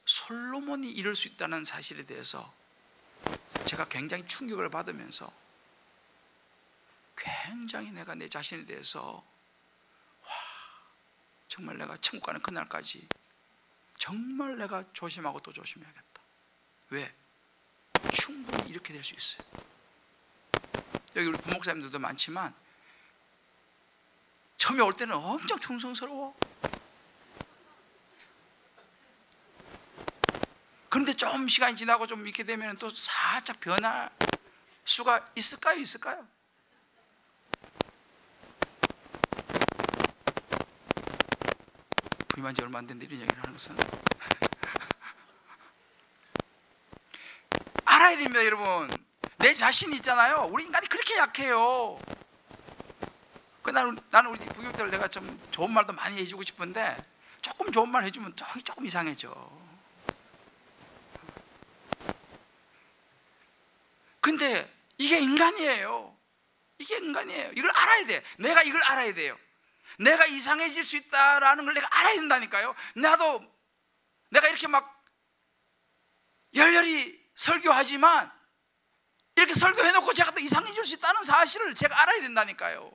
솔로몬이 이럴 수 있다는 사실에 대해서 제가 굉장히 충격을 받으면서 굉장히 내가 내 자신에 대해서 정말 내가 천국 가는 그날까지 정말 내가 조심하고 또 조심해야겠다. 왜? 충분히 이렇게 될 수 있어요. 여기 우리 부목사님들도 많지만 처음에 올 때는 엄청 충성스러워. 그런데 좀 시간이 지나고 좀 이렇게 되면 또 살짝 변할 수가 있을까요? 있을까요? 부임한 지 얼마 안 됐는데 이런 얘기를 하는 것은 알아야 됩니다, 여러분. 내 자신이 있잖아요. 우리 인간이 그렇게 약해요. 나는 우리 부교육들 내가 좀 좋은 말도 많이 해주고 싶은데 조금 좋은 말 해주면 조금 이상해져. 근데 이게 인간이에요. 이게 인간이에요. 이걸 알아야 돼. 내가 이걸 알아야 돼요. 내가 이상해질 수 있다라는 걸 내가 알아야 된다니까요. 내가 이렇게 막 열렬히 설교하지만 이렇게 설교해놓고 제가 또 이상해질 수 있다는 사실을 제가 알아야 된다니까요.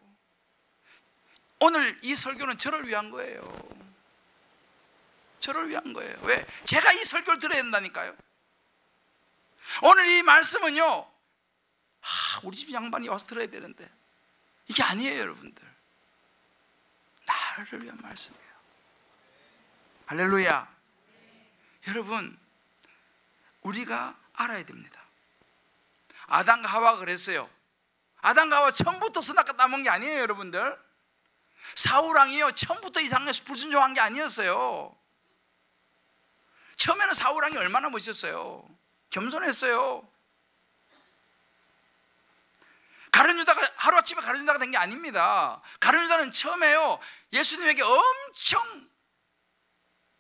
오늘 이 설교는 저를 위한 거예요. 저를 위한 거예요. 왜? 제가 이 설교를 들어야 된다니까요. 오늘 이 말씀은요, 우리 집 양반이 와서 들어야 되는데 이게 아니에요, 여러분들. 나를 위한 말씀이에요. 할렐루야. 여러분, 우리가 알아야 됩니다. 아담과 하와가 그랬어요. 아담과 하와 처음부터 선악과 따먹은 게 아니에요, 여러분들. 사울왕이요, 처음부터 이상해서 불순종한 게 아니었어요. 처음에는 사울왕이 얼마나 멋있었어요. 겸손했어요. 가룟 유다가 하루아침에 가룟 유다가 된 게 아닙니다. 가룟 유다는 처음에요, 예수님에게 엄청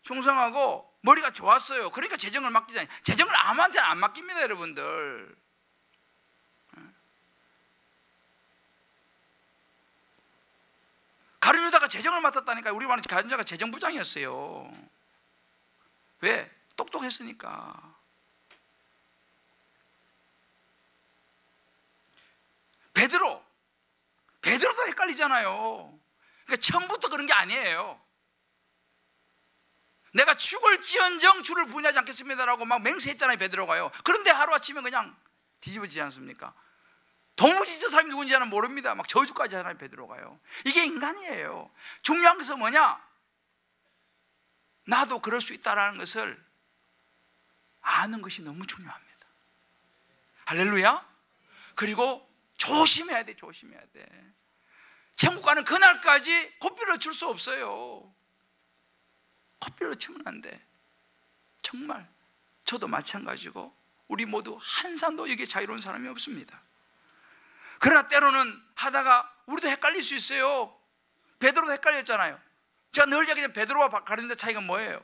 충성하고 머리가 좋았어요. 그러니까 재정을 맡기잖아요. 재정을 아무한테는 안 맡깁니다, 여러분들. 가룟 유다가 재정을 맡았다니까요. 우리 말은 가룟 유다가 재정부장이었어요. 왜? 똑똑했으니까. 베드로도 헷갈리잖아요. 그러니까 처음부터 그런 게 아니에요. 내가 죽을지언정 주를 부인하지 않겠습니다라고 막 맹세했잖아요, 베드로가요. 그런데 하루아침에 그냥 뒤집어지지 않습니까? 도무지 저 사람이 누군지는 모릅니다. 막 저주까지 하잖아요, 베드로가요. 이게 인간이에요. 중요한 것은 뭐냐? 나도 그럴 수 있다는 것을 아는 것이 너무 중요합니다. 할렐루야. 그리고 조심해야 돼. 조심해야 돼. 천국 가는 그날까지 고삐를 줄 수 없어요. 고삐를 주면 안 돼. 정말 저도 마찬가지고 우리 모두 한 사람도 여기에 자유로운 사람이 없습니다. 그러나 때로는 하다가 우리도 헷갈릴 수 있어요. 베드로도 헷갈렸잖아요. 제가 늘 얘기하는 베드로와 가룟유다 차이가 뭐예요?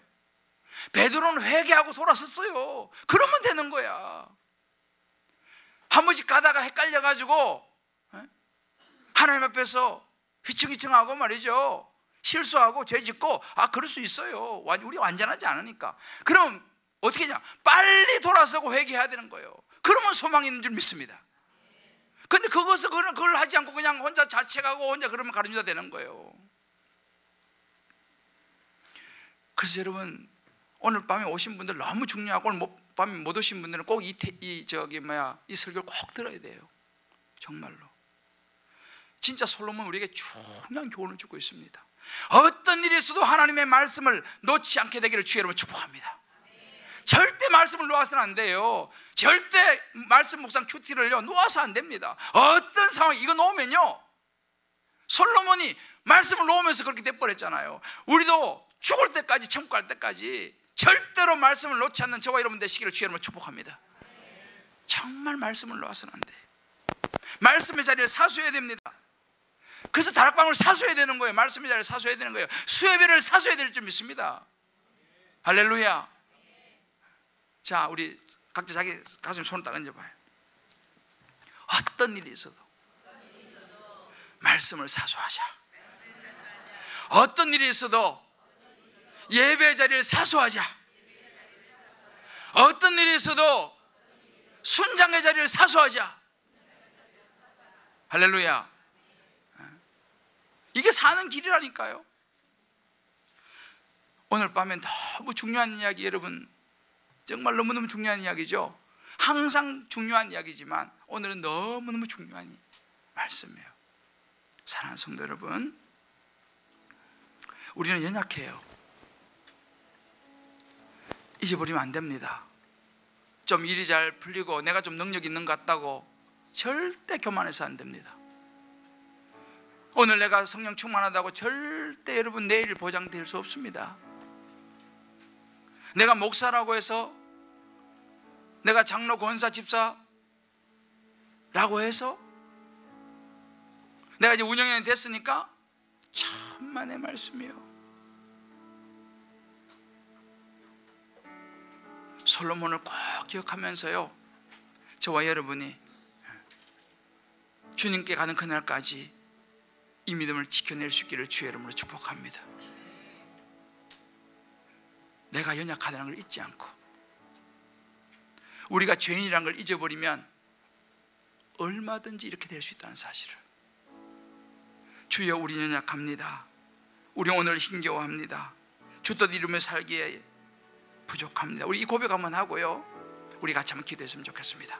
베드로는 회개하고 돌아섰어요. 그러면 되는 거야. 한 번씩 가다가 헷갈려가지고 하나님 앞에서 휘청휘청하고 말이죠, 실수하고 죄짓고, 그럴 수 있어요. 우리 완전하지 않으니까. 그럼 어떻게 하냐? 빨리 돌아서고 회개해야 되는 거예요. 그러면 소망이 있는 줄 믿습니다. 근데 그걸 하지 않고 그냥 혼자 자책하고 혼자 그러면 가룟 유다 되는 거예요. 그래서 여러분, 오늘 밤에 오신 분들 너무 중요하고, 오늘 밤에 못 오신 분들은 꼭 이 설교를 꼭 들어야 돼요. 정말로. 진짜 솔로몬 우리에게 중요한 교훈을 주고 있습니다. 어떤 일이 있어도 하나님의 말씀을 놓지 않게 되기를 주의 이름으로 축복합니다. 절대 말씀을 놓아서는 안 돼요. 절대 말씀 묵상 큐티를요 놓아서 안 됩니다. 어떤 상황, 이거 놓으면요, 솔로몬이 말씀을 놓으면서 그렇게 돼버렸잖아요. 우리도 죽을 때까지, 천국 갈 때까지 절대로 말씀을 놓지 않는 저와 여러분 되시기를 주의 이름으로 축복합니다. 정말 말씀을 놓아서는 안 돼요. 말씀의 자리를 사수해야 됩니다. 그래서 다락방을 사수해야 되는 거예요. 말씀의 자리를 사수해야 되는 거예요. 수예배를 사수해야 될 줄 믿습니다. 할렐루야. 자, 우리 각자 자기 가슴에 손을 딱 얹어봐요. 어떤 일이 있어도 말씀을 사수하자. 어떤 일이 있어도 예배의 자리를 사수하자. 어떤 일이 있어도 순장의 자리를 사수하자. 할렐루야. 이게 사는 길이라니까요. 오늘 밤에 너무 중요한 이야기, 여러분, 정말 너무너무 중요한 이야기죠. 항상 중요한 이야기지만 오늘은 너무너무 중요한 말씀이에요. 사랑하는 성도 여러분, 우리는 연약해요. 잊어버리면 안 됩니다. 좀 일이 잘 풀리고 내가 좀 능력 있는 것 같다고 절대 교만해서 안 됩니다. 오늘 내가 성령 충만하다고 절대 여러분 내일 보장될 수 없습니다. 내가 목사라고 해서, 내가 장로, 권사, 집사라고 해서, 내가 이제 운영인이 됐으니까, 참만의 말씀이에요. 솔로몬을 꼭 기억하면서요, 저와 여러분이 주님께 가는 그날까지 이 믿음을 지켜낼 수 있기를 주의 이름으로 축복합니다. 내가 연약하다는 걸 잊지 않고, 우리가 죄인이라는 걸 잊어버리면 얼마든지 이렇게 될 수 있다는 사실을, 주여 우리 연약합니다. 우리 오늘 힘겨워합니다. 주 뜻 이루며 살기에 부족합니다. 우리 이 고백 한번 하고요, 우리 같이 한번 기도했으면 좋겠습니다.